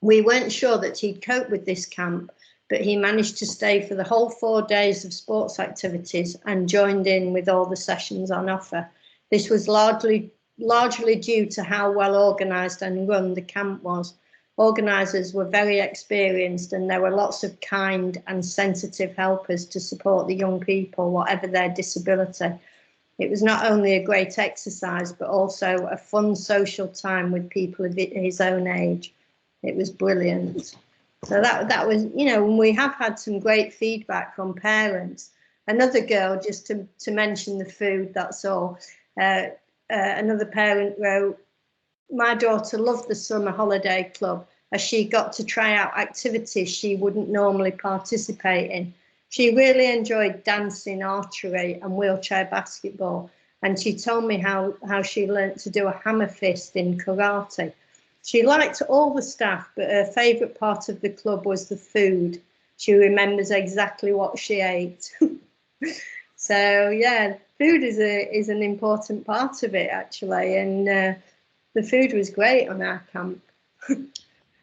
We weren't sure that he'd cope with this camp, but he managed to stay for the whole 4 days of sports activities and joined in with all the sessions on offer. This was largely due to how well organised and run the camp was. Organisers were very experienced, and there were lots of kind and sensitive helpers to support the young people, whatever their disability. It was not only a great exercise, but also a fun social time with people of his own age. It was brilliant." So that was, you know, we have had some great feedback from parents. Another girl, just to mention the food, that's all. Another parent wrote, "My daughter loved the summer holiday club as she got to try out activities she wouldn't normally participate in. She really enjoyed dancing, archery and wheelchair basketball, and she told me how she learnt to do a hammer fist in karate. She liked all the staff, but her favourite part of the club was the food. She remembers exactly what she ate. So yeah, food is an important part of it actually, and the food was great on our camp.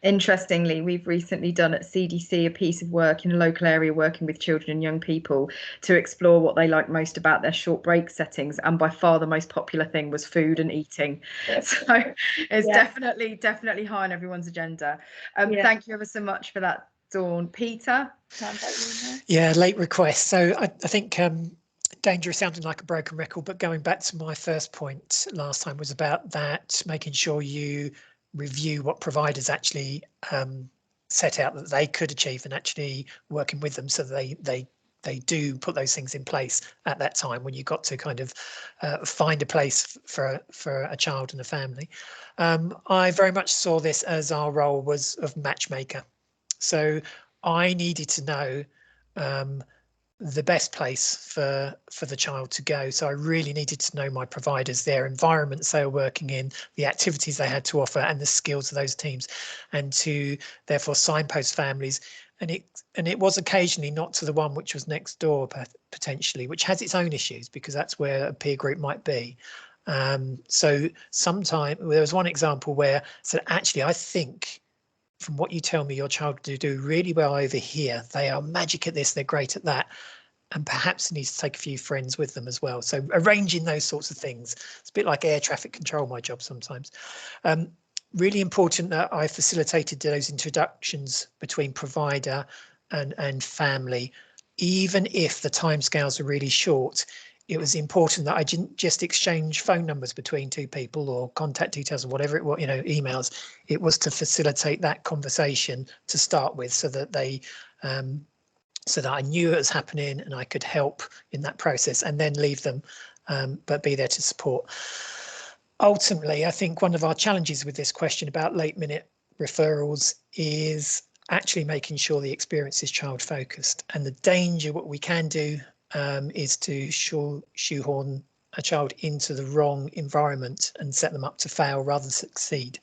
Interestingly, we've recently done at CDC a piece of work in a local area working with children and young people to explore what they like most about their short break settings, and by far the most popular thing was food and eating. So it's definitely high on everyone's agenda. Thank you ever so much for that, Dawn. Peter? Yeah, late request. So I think danger is sounding like a broken record, but going back to my first point last time was about that, making sure you review what providers actually set out that they could achieve, and actually working with them so they do put those things in place at that time when you got to kind of find a place for a child and a family. I very much saw this as our role was of matchmaker. So I needed to know the best place for the child to go. So I really needed to know my providers, their environments they were working in, the activities they had to offer, and the skills of those teams, and to therefore signpost families. And it was occasionally not to the one which was next door potentially, which has its own issues because that's where a peer group might be. So sometime there was one example where I said, actually, I think from what you tell me, your child do really well over here. They are magic at this, they're great at that. And perhaps needs to take a few friends with them as well. So arranging those sorts of things. It's a bit like air traffic control, my job sometimes. Really important that I facilitated those introductions between provider and family. Even if the timescales are really short, it was important that I didn't just exchange phone numbers between two people or contact details or whatever it was, emails. It was to facilitate that conversation to start with, so that they, so that I knew it was happening and I could help in that process, and then leave them, but be there to support. Ultimately, I think one of our challenges with this question about late minute referrals is actually making sure the experience is child focused, and the danger what we can do is to shoehorn a child into the wrong environment and set them up to fail rather than succeed.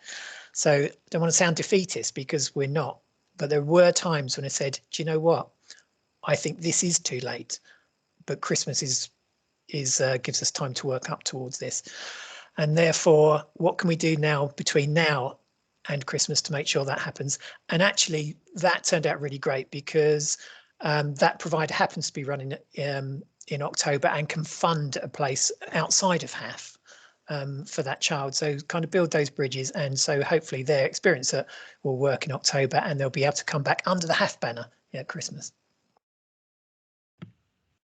So I don't want to sound defeatist, because we're not, but there were times when I said, do you know what? I think this is too late, but Christmas gives us time to work up towards this. And therefore, what can we do now between now and Christmas to make sure that happens? And actually, that turned out really great, because that provider happens to be running in October and can fund a place outside of HAF for that child. So kind of build those bridges, and so hopefully their experience will work in October, and they'll be able to come back under the HAF banner at Christmas.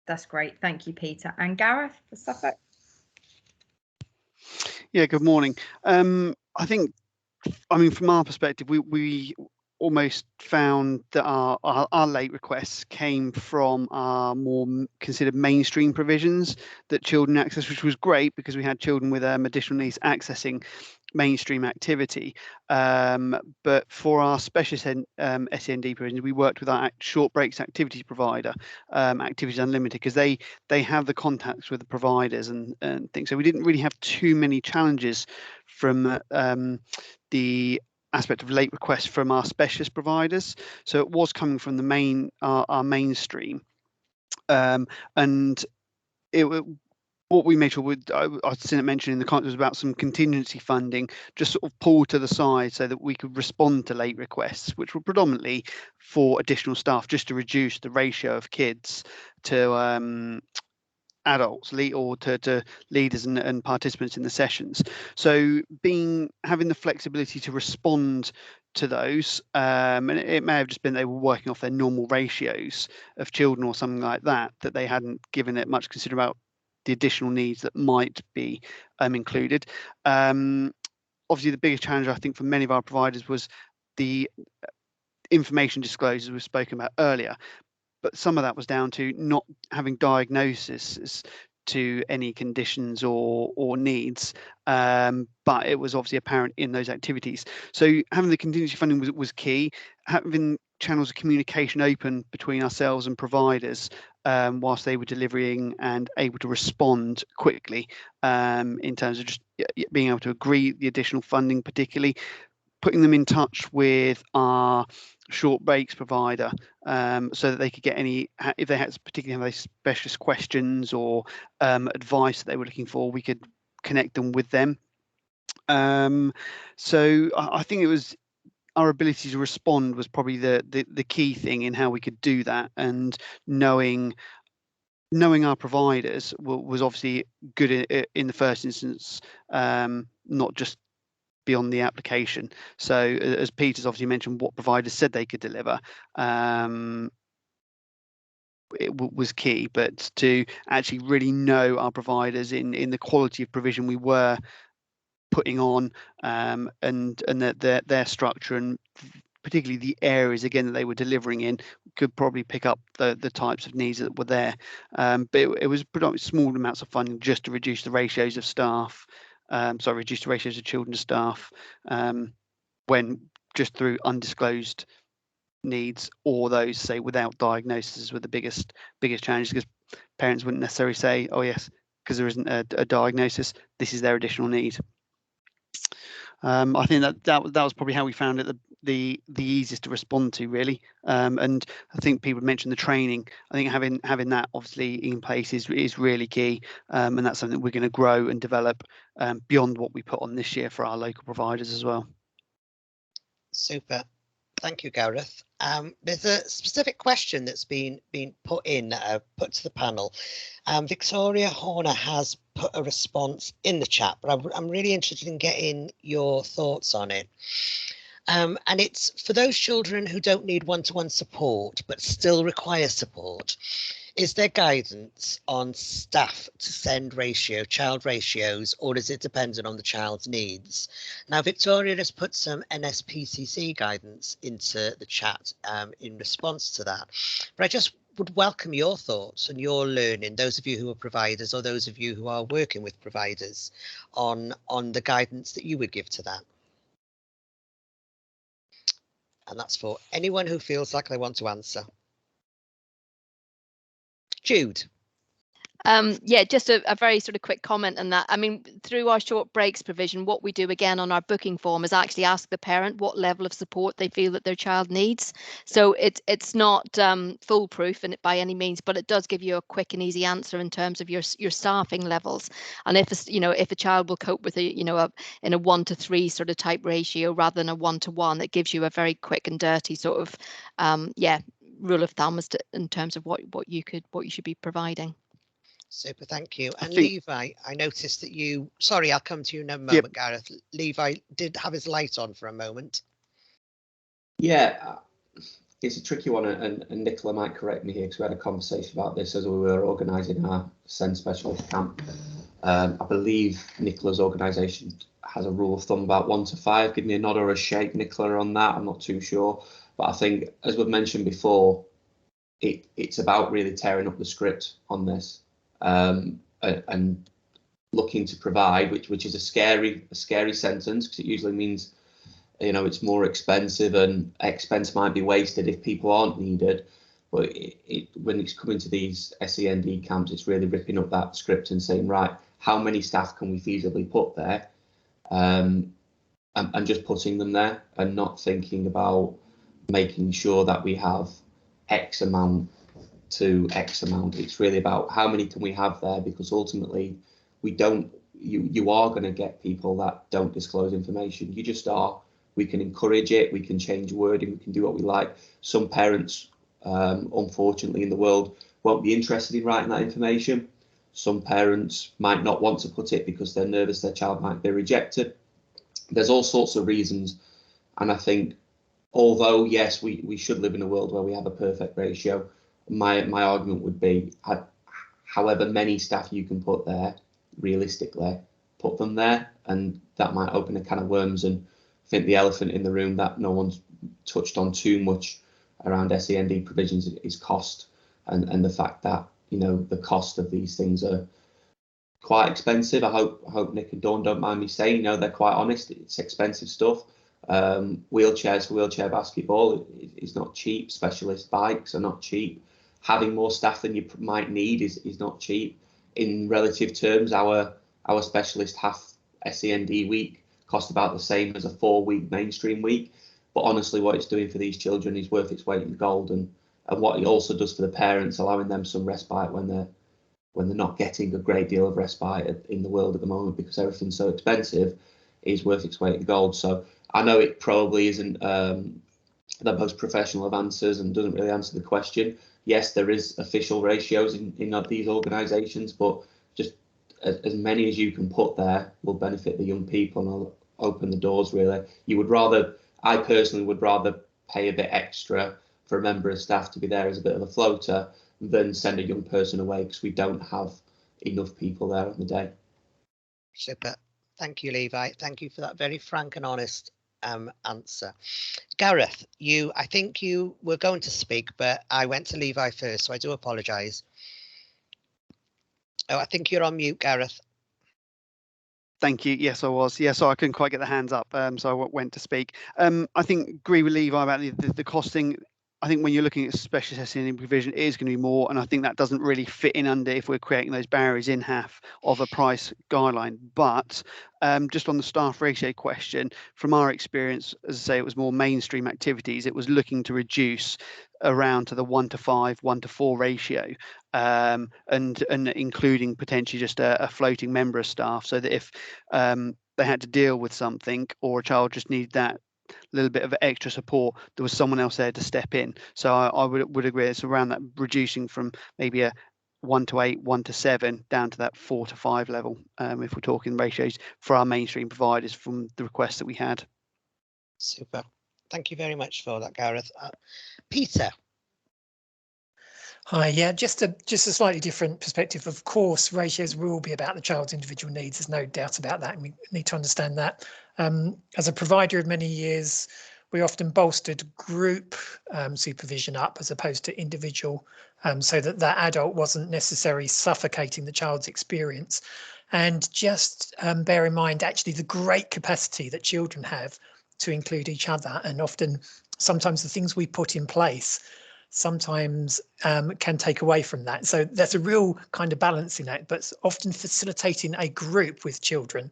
That's great. Thank you, Peter. And Gareth for Suffolk. Yeah, good morning. I think, from our perspective, we almost found that our late requests came from our more considered mainstream provisions that children access, which was great because we had children with additional needs accessing mainstream activity. But for our specialist SEND provisions, we worked with our short breaks activities provider, Activities Unlimited, because they have the contacts with the providers and things. So we didn't really have too many challenges from the aspect of late requests from our specialist providers. So it was coming from the our mainstream, and what we made sure I've seen it mentioned in the context was about some contingency funding, just sort of pulled to the side so that we could respond to late requests, which were predominantly for additional staff, just to reduce the ratio of kids to adults or to leaders and participants in the sessions. So having the flexibility to respond to those, and it may have just been they were working off their normal ratios of children or something like that they hadn't given it much consideration about the additional needs that might be included. Obviously, the biggest challenge I think for many of our providers was the information disclosures we've spoken about earlier, but some of that was down to not having diagnoses to any conditions or needs, but it was obviously apparent in those activities. So having the contingency funding was key. Having channels of communication open between ourselves and providers whilst they were delivering and able to respond quickly in terms of just being able to agree the additional funding, particularly putting them in touch with our short breaks provider so that they could get any, if they had particularly have specialist questions or advice that they were looking for, we could connect them with them. So I think it was our ability to respond was probably the key thing in how we could do that, and knowing our providers was obviously good in the first instance, not just beyond the application. So as Peter's obviously mentioned, what providers said they could deliver was key, but to actually really know our providers in the quality of provision we were putting on, and their structure, and particularly the areas again that they were delivering in, could probably pick up the types of needs that were there. But it was predominantly small amounts of funding just to reduce the ratios of staff, reduce the ratios of children to staff, when just through undisclosed needs, or those say without diagnosis were the biggest challenges, because parents wouldn't necessarily say, oh yes, because there isn't a diagnosis, this is their additional need. I think that was probably how we found it the easiest to respond to, really. And I think people mentioned the training. I think having that obviously in place is really key, and that's something we're going to grow and develop beyond what we put on this year for our local providers as well. Super. Thank you, Gareth. There's a specific question that's been put to the panel. Victoria Horner has put a response in the chat, but I'm really interested in getting your thoughts on it. And it's for those children who don't need one-to-one support but still require support. Is there guidance on staff to send child ratios, or is it dependent on the child's needs? Now, Victoria has put some NSPCC guidance into the chat in response to that, but I just would welcome your thoughts and your learning, those of you who are providers or those of you who are working with providers, on the guidance that you would give to that. And that's for anyone who feels like they want to answer. Jude. Yeah, just a very sort of quick comment on that. I mean, through our short breaks provision, what we do again on our booking form is actually ask the parent what level of support they feel that their child needs. So it's not foolproof by any means, but it does give you a quick and easy answer in terms of your staffing levels. And if a child will cope with in a 1 to 3 sort of type ratio rather than a 1 to 1, it gives you a very quick and dirty sort of rule of thumb in terms of what you should be providing. Super, thank you. And Levi, I noticed that you, sorry, I'll come to you in a moment, yep. Gareth. Levi did have his light on for a moment. Yeah, it's a tricky one, and Nicola might correct me here, because we had a conversation about this as we were organising our SEND specialist camp. I believe Nicola's organisation has a rule of thumb about 1 to 5. Give me a nod or a shake, Nicola, on that. I'm not too sure. But I think, as we've mentioned before, it's about really tearing up the script on this. And looking to provide, which is a scary sentence, because it usually means, it's more expensive, and expense might be wasted if people aren't needed. But when it's coming to these SEND camps, it's really ripping up that script and saying, right, how many staff can we feasibly put there, and just putting them there, and not thinking about making sure that we have X amount to X amount. It's really about how many can we have there, because ultimately you are going to get people that don't disclose information. You just are. We can encourage it, we can change wording, we can do what we like. Some parents, unfortunately, in the world won't be interested in writing that information. Some parents might not want to put it because they're nervous their child might be rejected. There's all sorts of reasons, and I think, although yes, we should live in a world where we have a perfect ratio, my argument would be, however many staff you can put there, realistically, put them there, and that might open a can of worms. And I think the elephant in the room that no one's touched on too much around SEND provisions is cost, and the fact that the cost of these things are quite expensive. I hope Nick and Dawn don't mind me saying, they're quite honest. It's expensive stuff. Wheelchairs for wheelchair basketball is not cheap. Specialist bikes are not cheap. Having more staff than you might need is not cheap. In relative terms, our specialist HAF SEND week cost about the same as a 4-week mainstream week. But honestly, what it's doing for these children is worth its weight in gold, and what it also does for the parents, allowing them some respite when they're not getting a great deal of respite in the world at the moment because everything's so expensive, is worth its weight in gold. So I know it probably isn't the most professional of answers and doesn't really answer the question. Yes, there is official ratios in these organisations, but just as many as you can put there will benefit the young people and will open the doors, really. I personally would rather pay a bit extra for a member of staff to be there as a bit of a floater than send a young person away because we don't have enough people there on the day. Super. Thank you, Levi. Thank you for that very frank and honest answer. Gareth, I think you were going to speak, but I went to Levi first, so I do apologise. Oh, I think you're on mute, Gareth. Thank you. Yes, I was. Yeah, so I couldn't quite get the hands up, so I went to speak. I think agree with Levi about the costing. I think when you're looking at specialist SEN provision, it is going to be more, and I think that doesn't really fit in under if we're creating those barriers in HAF of a price guideline. But just on the staff ratio question, from our experience, as I say, it was more mainstream activities. It was looking to reduce around to the 1:5, 1:4 ratio, and including potentially just a floating member of staff, so that if they had to deal with something or a child just needed that little bit of extra support, there was someone else there to step in. So I would agree it's around that, reducing from maybe a 1:8, 1:7 down to that 4:5 level, if we're talking ratios for our mainstream providers from the requests that we had. Super. Thank you very much for that, Gareth. Peter. Hi, yeah, just a slightly different perspective. Of course, ratios will be about the child's individual needs. There's no doubt about that, and we need to understand that. As a provider of many years, we often bolstered group supervision up as opposed to individual, so that adult wasn't necessarily suffocating the child's experience. And just bear in mind, actually, the great capacity that children have to include each other, and sometimes the things we put in place sometimes can take away from that. So there's a real kind of balancing act, but often facilitating a group with children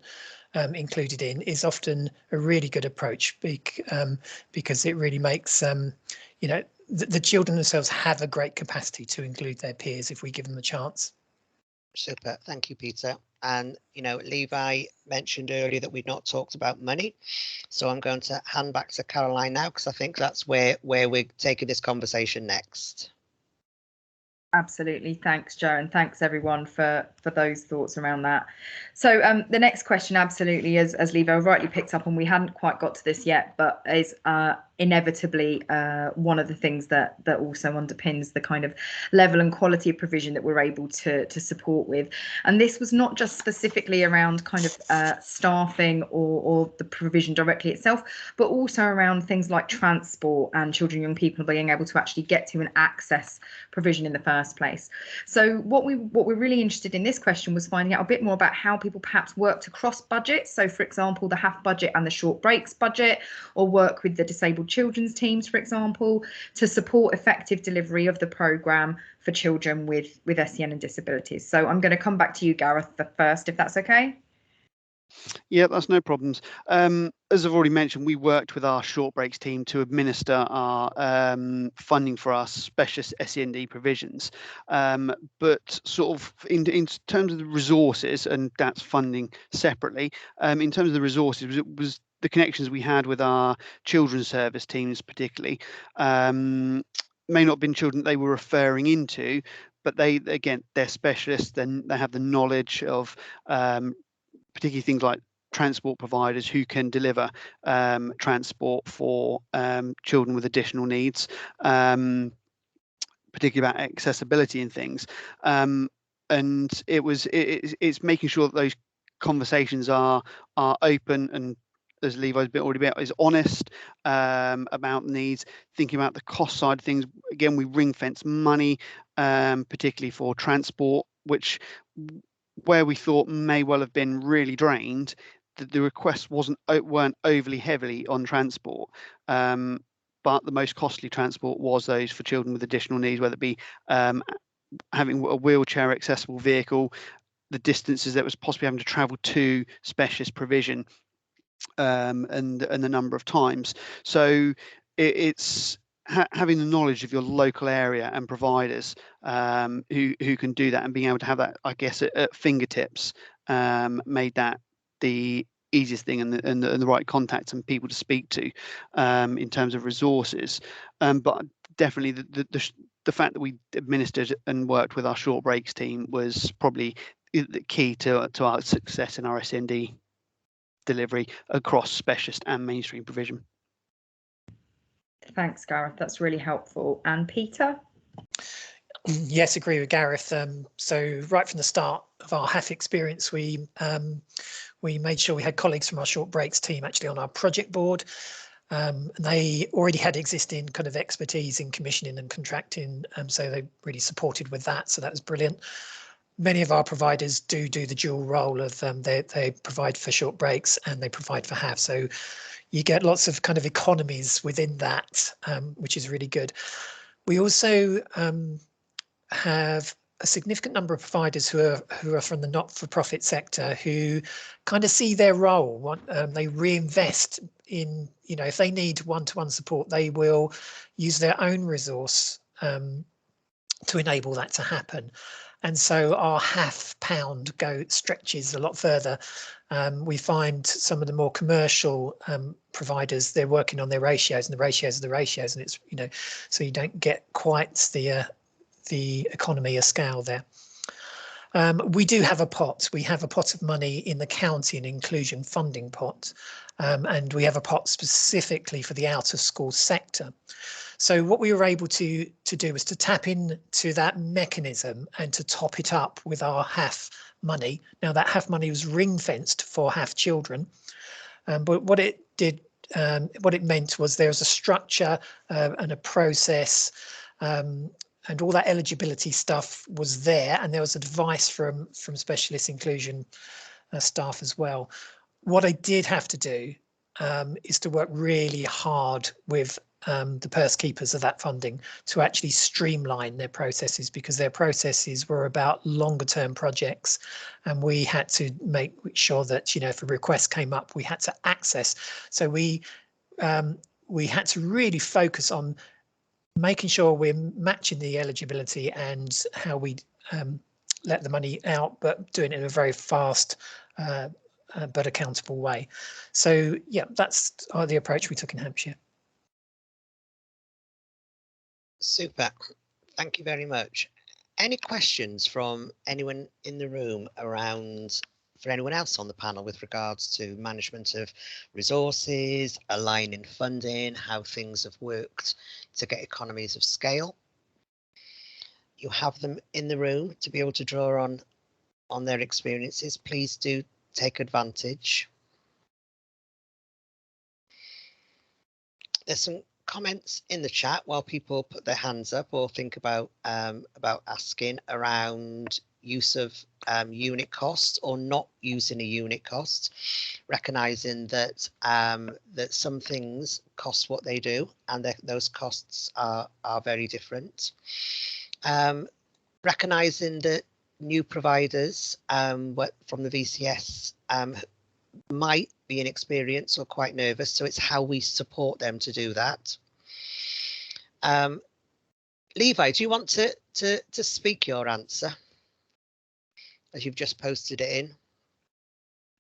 included in is often a really good approach, because it really makes the children themselves have a great capacity to include their peers if we give them the chance. Super. Thank you, Peter. And Levi mentioned earlier that we'd not talked about money, so I'm going to hand back to Caroline now, because I think that's where we're taking this conversation next. Absolutely. Thanks, Joe, and thanks everyone for those thoughts around that. So the next question, absolutely, as Levi rightly picked up on, we hadn't quite got to this yet, but is inevitably one of the things that also underpins the kind of level and quality of provision that we're able to support with. And this was not just specifically around kind of staffing or the provision directly itself, but also around things like transport and children and young people being able to actually get to and access provision in the first place. So what we're really interested in this question was finding out a bit more about how people perhaps worked across budgets. So for example, the HAF budget and the short breaks budget, or work with the disabled children's teams, for example, to support effective delivery of the programme for children with SEN and disabilities. So I'm going to come back to you, Gareth, first, if that's okay. Yeah, that's no problems. As I've already mentioned, we worked with our short breaks team to administer our funding for our specialist SEND provisions. But sort of in terms of the resources, and that's funding separately, in terms of the resources, it was the connections we had with our children's service teams particularly. May not have been children they were referring into, but they're specialists, then they have the knowledge of particularly things like transport providers who can deliver transport for children with additional needs, particularly about accessibility and things. And it's making sure that those conversations are open, and as Levi's already been is honest about needs, thinking about the cost side of things. Again, we ring fence money, particularly for transport, which where we thought may well have been really drained, the requests weren't overly heavily on transport, but the most costly transport was those for children with additional needs, whether it be having a wheelchair accessible vehicle, the distances that was possibly having to travel to specialist provision, and the number of times. So it's having the knowledge of your local area and providers who can do that, and being able to have that, I guess, at fingertips, made that the easiest thing and the right contacts and people to speak to in terms of resources. But definitely the fact that we administered and worked with our short breaks team was probably the key to our success in our SEND delivery across specialist and mainstream provision. Thanks, Gareth. That's really helpful. And Peter? Yes, agree with Gareth. So right from the start of our HAF experience, we made sure we had colleagues from our short breaks team actually on our project board. And they already had existing kind of expertise in commissioning and contracting, so they really supported with that. So that was brilliant. Many of our providers do the dual role of they provide for short breaks and they provide for HAF. So you get lots of kind of economies within that, which is really good. We also have a significant number of providers who are from the not-for-profit sector who kind of see their role. They reinvest in, if they need one-to-one support, they will use their own resource to enable that to happen. And so our HAF pound stretches a lot further. We find some of the more commercial providers, they're working on their ratios, and the ratios are the ratios, and it's, so you don't get quite the economy of scale there. We do have a pot. We have a pot of money in the county, an inclusion funding pot, and we have a pot specifically for the out of school sector. So what we were able to do was to tap into that mechanism and to top it up with our HAF money. Now that HAF money was ring fenced for HAF children, but what it did, what it meant was there was a structure and a process, and all that eligibility stuff was there, and there was advice from specialist inclusion staff as well. What I did have to do is to work really hard with the purse keepers of that funding to actually streamline their processes, because their processes were about longer term projects, and we had to make sure that, if a request came up, we had to access. So we had to really focus on making sure we're matching the eligibility and how we let the money out, but doing it in a very fast but accountable way. So yeah, that's the approach we took in Hampshire. Super, thank you very much. Any questions from anyone in the room for anyone else on the panel with regards to management of resources, aligning funding, how things have worked to get economies of scale? You have them in the room to be able to draw on their experiences. Please do take advantage. There's some comments in the chat while people put their hands up or think about asking around use of unit costs or not using a unit cost, recognizing that that some things cost what they do, and those costs are very different. Recognizing that new providers from the VCS might be inexperienced or quite nervous, so it's how we support them to do that. Levi, do you want to speak your answer as you've just posted it in?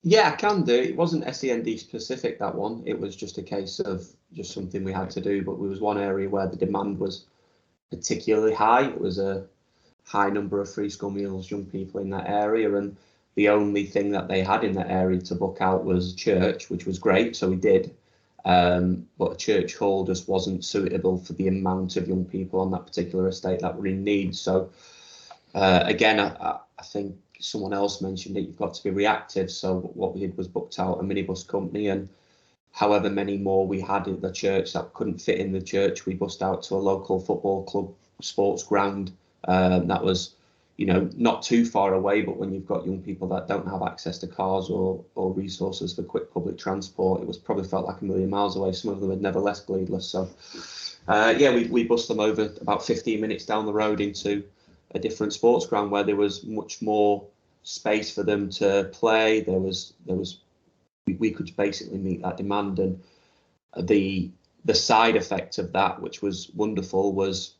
Yeah, I can do. It wasn't SEND specific, that one. It was just a case of just something we had to do, but there was one area where the demand was particularly high. It was a high number of free school meals, young people in that area, and the only thing that they had in that area to book out was church, which was great, so we did. But a church hall just wasn't suitable for the amount of young people on that particular estate that were in need. So again, I think someone else mentioned it, you've got to be reactive. So what we did was booked out a minibus company, and however many more we had at the church that couldn't fit in the church, we bussed out to a local football club sports ground. That was not too far away, but when you've got young people that don't have access to cars or resources for quick public transport, it was probably felt like a million miles away. Some of them had never left Gleadless. So, we bussed them over about 15 minutes down the road into a different sports ground where there was much more space for them to play. We could basically meet that demand, and the side effect of that, which was wonderful, was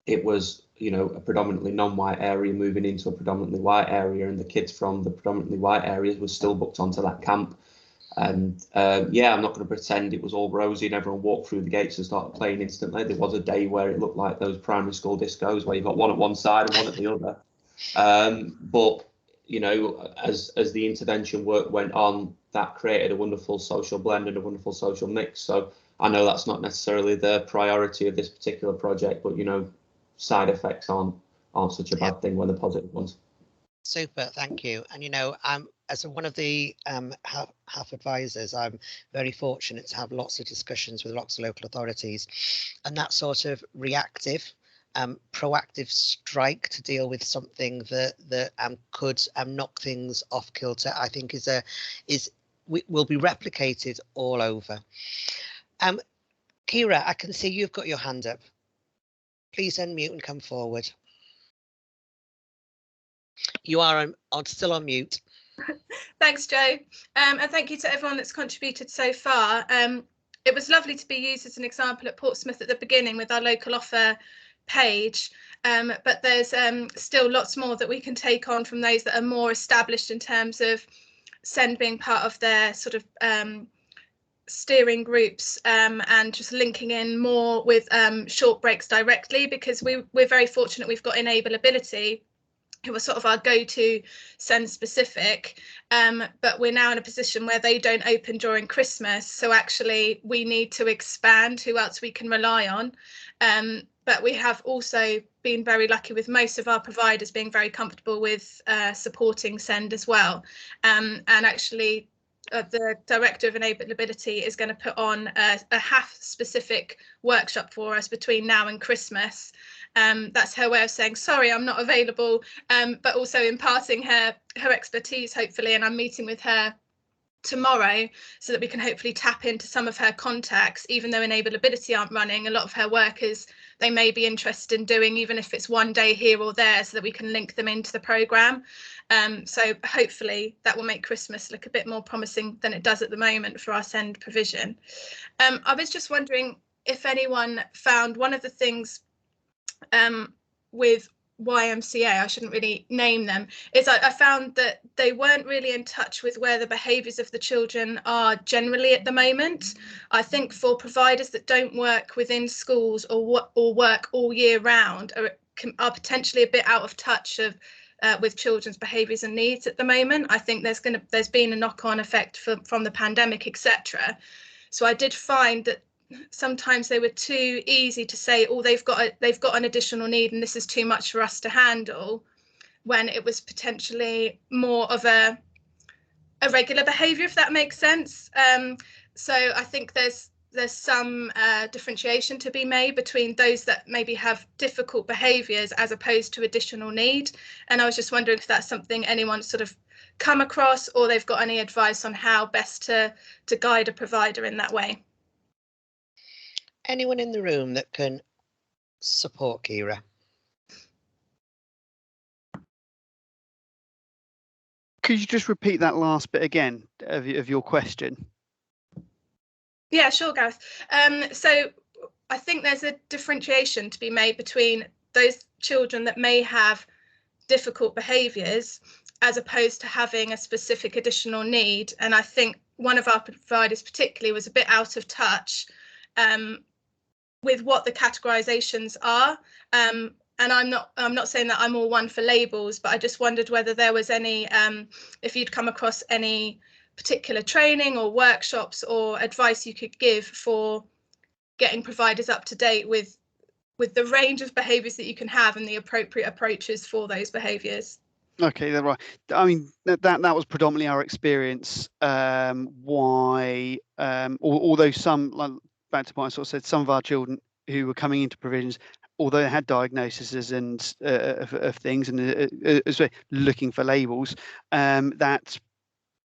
it was a predominantly non-white area moving into a predominantly white area, and the kids from the predominantly white areas were still booked onto that camp. And I'm not going to pretend it was all rosy and everyone walked through the gates and started playing instantly. There was a day where it looked like those primary school discos where you've got one at one side and one at the other. But as the intervention work went on, that created a wonderful social blend and a wonderful social mix. So I know that's not necessarily the priority of this particular project, but side effects aren't such a bad thing when they're positive ones. Super, thank you. And as one of the HAF advisors, I'm very fortunate to have lots of discussions with lots of local authorities, and that sort of reactive, proactive strike to deal with something that could knock things off kilter, I think will be replicated all over. Kira, I can see you've got your hand up. Please unmute and come forward. You are still on mute. Thanks, Joe. And thank you to everyone that's contributed so far. It was lovely to be used as an example at Portsmouth at the beginning with our local offer page, but there's still lots more that we can take on from those that are more established in terms of SEND being part of their sort of steering groups, and just linking in more with short breaks directly, because we're very fortunate we've got Enable Ability, who are sort of our go-to SEND specific, but we're now in a position where they don't open during Christmas, so actually we need to expand who else we can rely on. But we have also been very lucky with most of our providers being very comfortable with supporting SEND as well, and actually the director of Enable Ability is going to put on a HAF specific workshop for us between now and Christmas. That's her way of saying sorry, I'm not available, but also imparting her expertise, hopefully, and I'm meeting with her tomorrow so that we can hopefully tap into some of her contacts. Even though Enable Ability aren't running, a lot of her workers they may be interested in doing, even if it's one day here or there, so that we can link them into the programme. So hopefully that will make Christmas look a bit more promising than it does at the moment for our SEND provision. I was just wondering if anyone found one of the things with YMCA, I shouldn't really name them, is I found that they weren't really in touch with where the behaviours of the children are generally at the moment. I think for providers that don't work within schools or work all year round are potentially a bit out of touch with children's behaviours and needs at the moment. I think there's been a knock-on effect from the pandemic, etc. So I did find that sometimes they were too easy to say, oh, they've got an additional need and this is too much for us to handle, when it was potentially more of a regular behaviour, if that makes sense. So I think there's some differentiation to be made between those that maybe have difficult behaviours as opposed to additional need. And I was just wondering if that's something anyone sort of come across, or they've got any advice on how best to guide a provider in that way. Anyone in the room that can support Kira? Could you just repeat that last bit again of your question? Yeah, sure, Gareth. So I think there's a differentiation to be made between those children that may have difficult behaviours as opposed to having a specific additional need. And I think one of our providers particularly was a bit out of touch with what the categorizations are. And I'm not saying that I'm all one for labels, but I just wondered whether there was any, if you'd come across any particular training or workshops or advice you could give for getting providers up to date with the range of behaviours that you can have and the appropriate approaches for those behaviours. Okay, that's right. I mean, that was predominantly our experience. Although some, like back to what I sort of said, some of our children who were coming into provisions although they had diagnoses and of things and looking for labels, that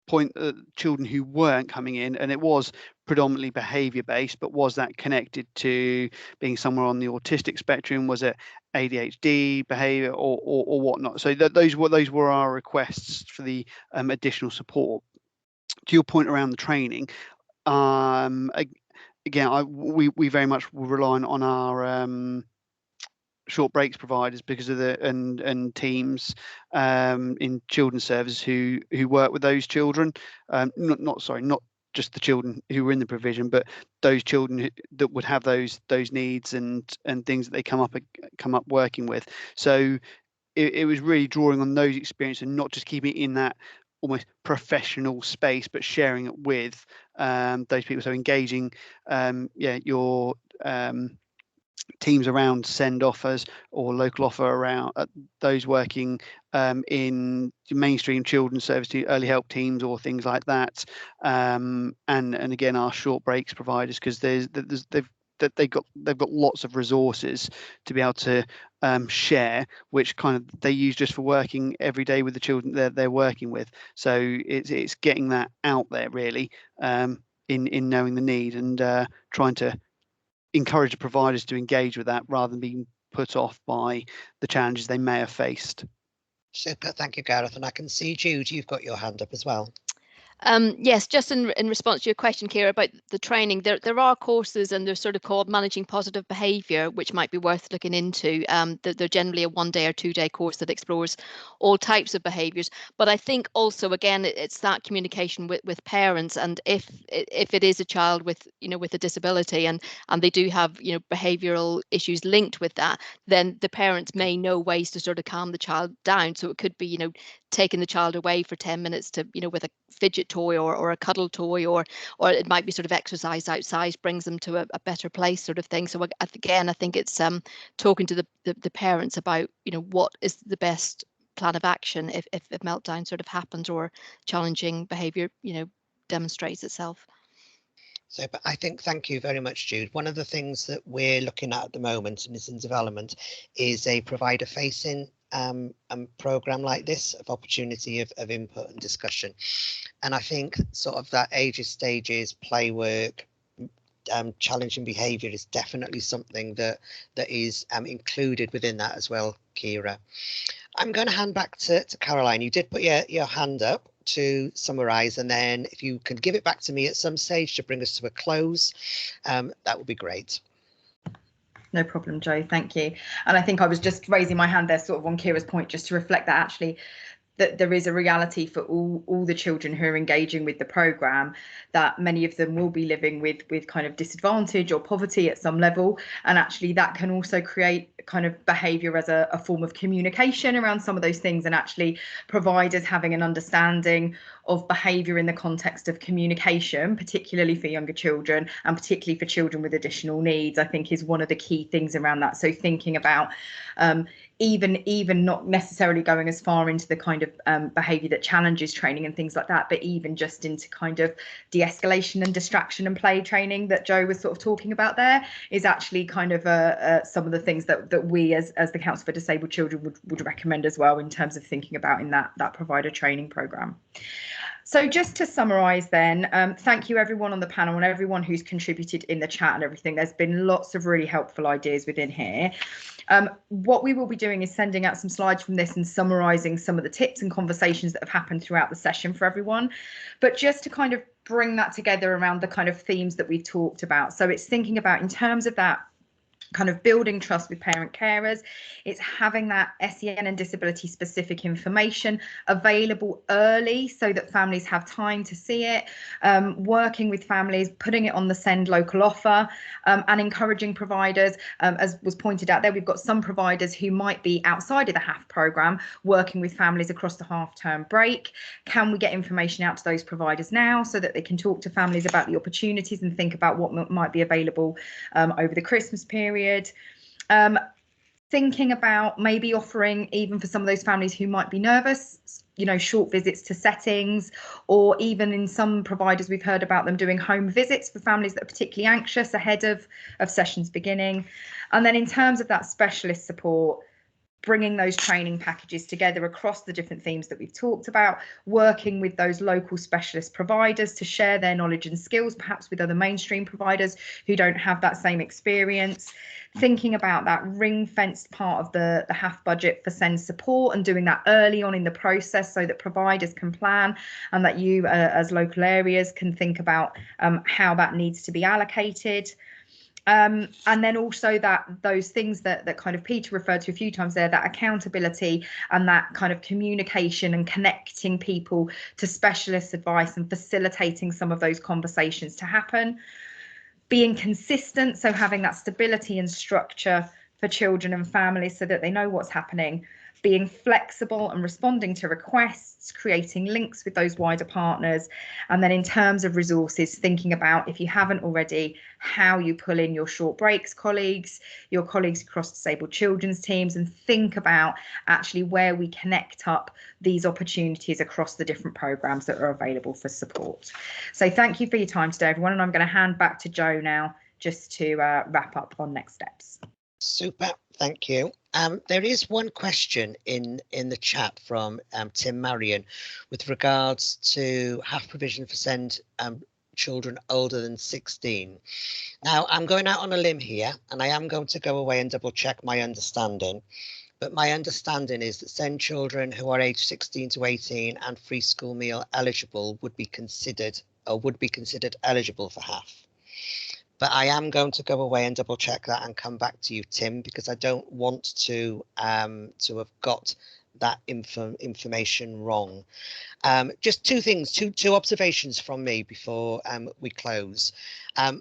point children who weren't coming in, and it was predominantly behavior based, but was that connected to being somewhere on the autistic spectrum? Was it ADHD behavior or whatnot? So those were our requests for the additional support. To your point around the training, again, we very much were relying on our short breaks providers because of the and teams in children's services who work with those children, not just the children who were in the provision, but those children that would have those needs and things that they come up working with. So it was really drawing on those experiences and not just keeping it in that almost professional space, but sharing it with those people. So engaging your teams around send offers or local offer around those working in mainstream children's service, early help teams or things like that, and again our short breaks providers, because they've got lots of resources to be able to share, which kind of they use just for working every day with the children they're working with. So it's getting that out there really, in knowing the need and trying to encourage the providers to engage with that rather than being put off by the challenges they may have faced. Super, thank you, Gareth. And I can see, Jude, you've got your hand up as well. Yes, just in response to your question, Kira, about the training, there are courses, and they're sort of called Managing Positive Behaviour, which might be worth looking into. They're generally a 1-day or 2-day course that explores all types of behaviours. But I think also, again, it's that communication with parents, and if it is a child with a disability and they do have behavioural issues linked with that, then the parents may know ways to sort of calm the child down. So it could be taking the child away for 10 minutes to with a fidget toy or a cuddle toy, or it might be sort of exercise outside brings them to a better place, sort of thing. So again, I think it's talking to the parents about what is the best plan of action if a meltdown sort of happens or challenging behavior demonstrates itself. So, but I think, thank you very much, Jude. One of the things that we're looking at the moment and is in development is a provider facing program like this, of opportunity of input and discussion. And I think sort of that ages, stages, play work, challenging behaviour is definitely something that is included within that as well, Kira. I'm going to hand back to Caroline. You did put your hand up to summarise, and then if you can give it back to me at some stage to bring us to a close, that would be great. No problem, Joe. Thank you. And I think I was just raising my hand there sort of on Kira's point, just to reflect that actually that there is a reality for all the children who are engaging with the programme, that many of them will be living with kind of disadvantage or poverty at some level. And actually that can also create kind of behaviour as a form of communication around some of those things, and actually providers having an understanding of behaviour in the context of communication, particularly for younger children and particularly for children with additional needs, I think is one of the key things around that. So thinking about even not necessarily going as far into the kind of behaviour that challenges training and things like that, but even just into kind of de-escalation and distraction and play training that Joe was sort of talking about there, is actually kind of some of the things that we as the Council for Disabled Children would recommend as well in terms of thinking about in that provider training programme. So just to summarise then, thank you everyone on the panel and everyone who's contributed in the chat and everything. There's been lots of really helpful ideas within here. What we will be doing is sending out some slides from this and summarising some of the tips and conversations that have happened throughout the session for everyone. But just to kind of bring that together around the kind of themes that we've talked about. So it's thinking about, in terms of that kind of building trust with parent carers, it's having that SEN and disability specific information available early so that families have time to see it, working with families, putting it on the send local offer, and encouraging providers. As was pointed out there, we've got some providers who might be outside of the HAF programme working with families across the half-term break. Can we get information out to those providers now so that they can talk to families about the opportunities and think about what might be available over the Christmas period? thinking about maybe offering, even for some of those families who might be nervous, you know, short visits to settings, or even in some providers we've heard about them doing home visits for families that are particularly anxious ahead of sessions beginning. And then in terms of that specialist support, bringing those training packages together across the different themes that we've talked about, working with those local specialist providers to share their knowledge and skills, perhaps with other mainstream providers who don't have that same experience, thinking about that ring-fenced part of the HAF budget for SEND support and doing that early on in the process so that providers can plan, and that you as local areas can think about how that needs to be allocated. And then also those things that kind of Peter referred to a few times there, that accountability and that kind of communication and connecting people to specialist advice and facilitating some of those conversations to happen. Being consistent, so having that stability and structure for children and families so that they know what's happening. Being flexible and responding to requests, creating links with those wider partners. And then in terms of resources, thinking about, if you haven't already, how you pull in your short breaks colleagues, your colleagues across disabled children's teams, and think about actually where we connect up these opportunities across the different programmes that are available for support. So thank you for your time today, everyone. And I'm going to hand back to Joe now just to wrap up on next steps. Super, thank you. There is one question in the chat from Tim Marion with regards to HAF provision for SEND children older than 16. Now, I'm going out on a limb here, and I am going to go away and double check my understanding. But my understanding is that SEND children who are aged 16 to 18 and free school meal eligible would be considered eligible for HAF. But I am going to go away and double check that and come back to you, Tim, because I don't want to have got that information wrong. Just two things, two observations from me before we close.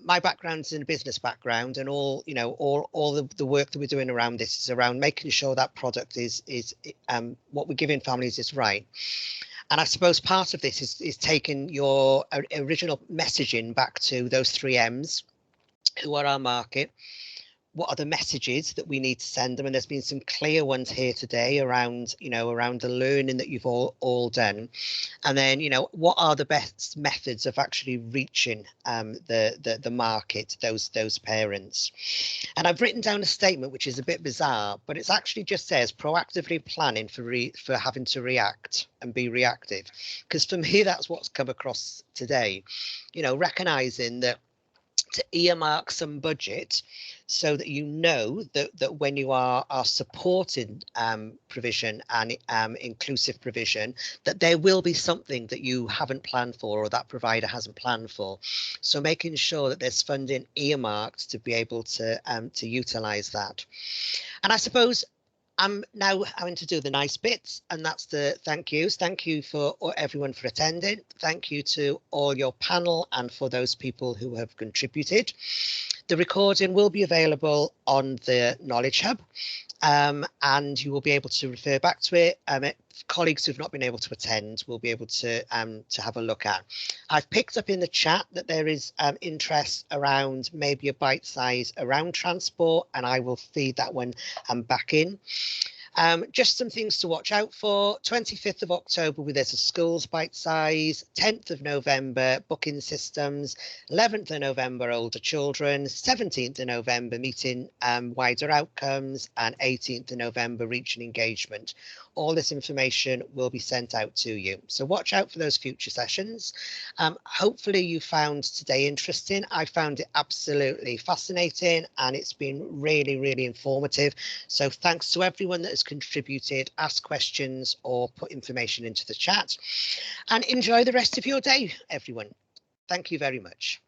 My background's in a business background, and all the work that we're doing around this is around making sure that product is what we're giving families is right. And I suppose part of this is taking your original messaging back to those 3 M's. Who are our market? What are the messages that we need to send them? And there's been some clear ones here today around, around the learning that you've all done. And then, what are the best methods of actually reaching the market, those parents? And I've written down a statement which is a bit bizarre, but it actually just says proactively planning for having to react and be reactive. Because for me, that's what's come across today. Recognizing that to earmark some budget so that that when you are supporting provision and inclusive provision, that there will be something that you haven't planned for or that provider hasn't planned for. So making sure that there's funding earmarked to be able to utilise that. And I suppose I'm now having to do the nice bits, and that's the thank yous. Thank you for everyone for attending. Thank you to all your panel and for those people who have contributed. The recording will be available on the Knowledge Hub, and you will be able to refer back to it. Colleagues who've not been able to attend will be able to have a look at. I've picked up in the chat that there is interest around maybe a bite size around transport, and I will feed that one back in. Just some things to watch out for. 25th of October, there's a schools bite size. 10th of November, booking systems. 11th of November, older children. 17th of November, meeting wider outcomes. And 18th of November, reaching engagement. All this information will be sent out to you. So watch out for those future sessions. Hopefully you found today interesting. I found it absolutely fascinating, and it's been really, really informative. So thanks to everyone that has contributed, asked questions or put information into the chat, and enjoy the rest of your day, everyone. Thank you very much.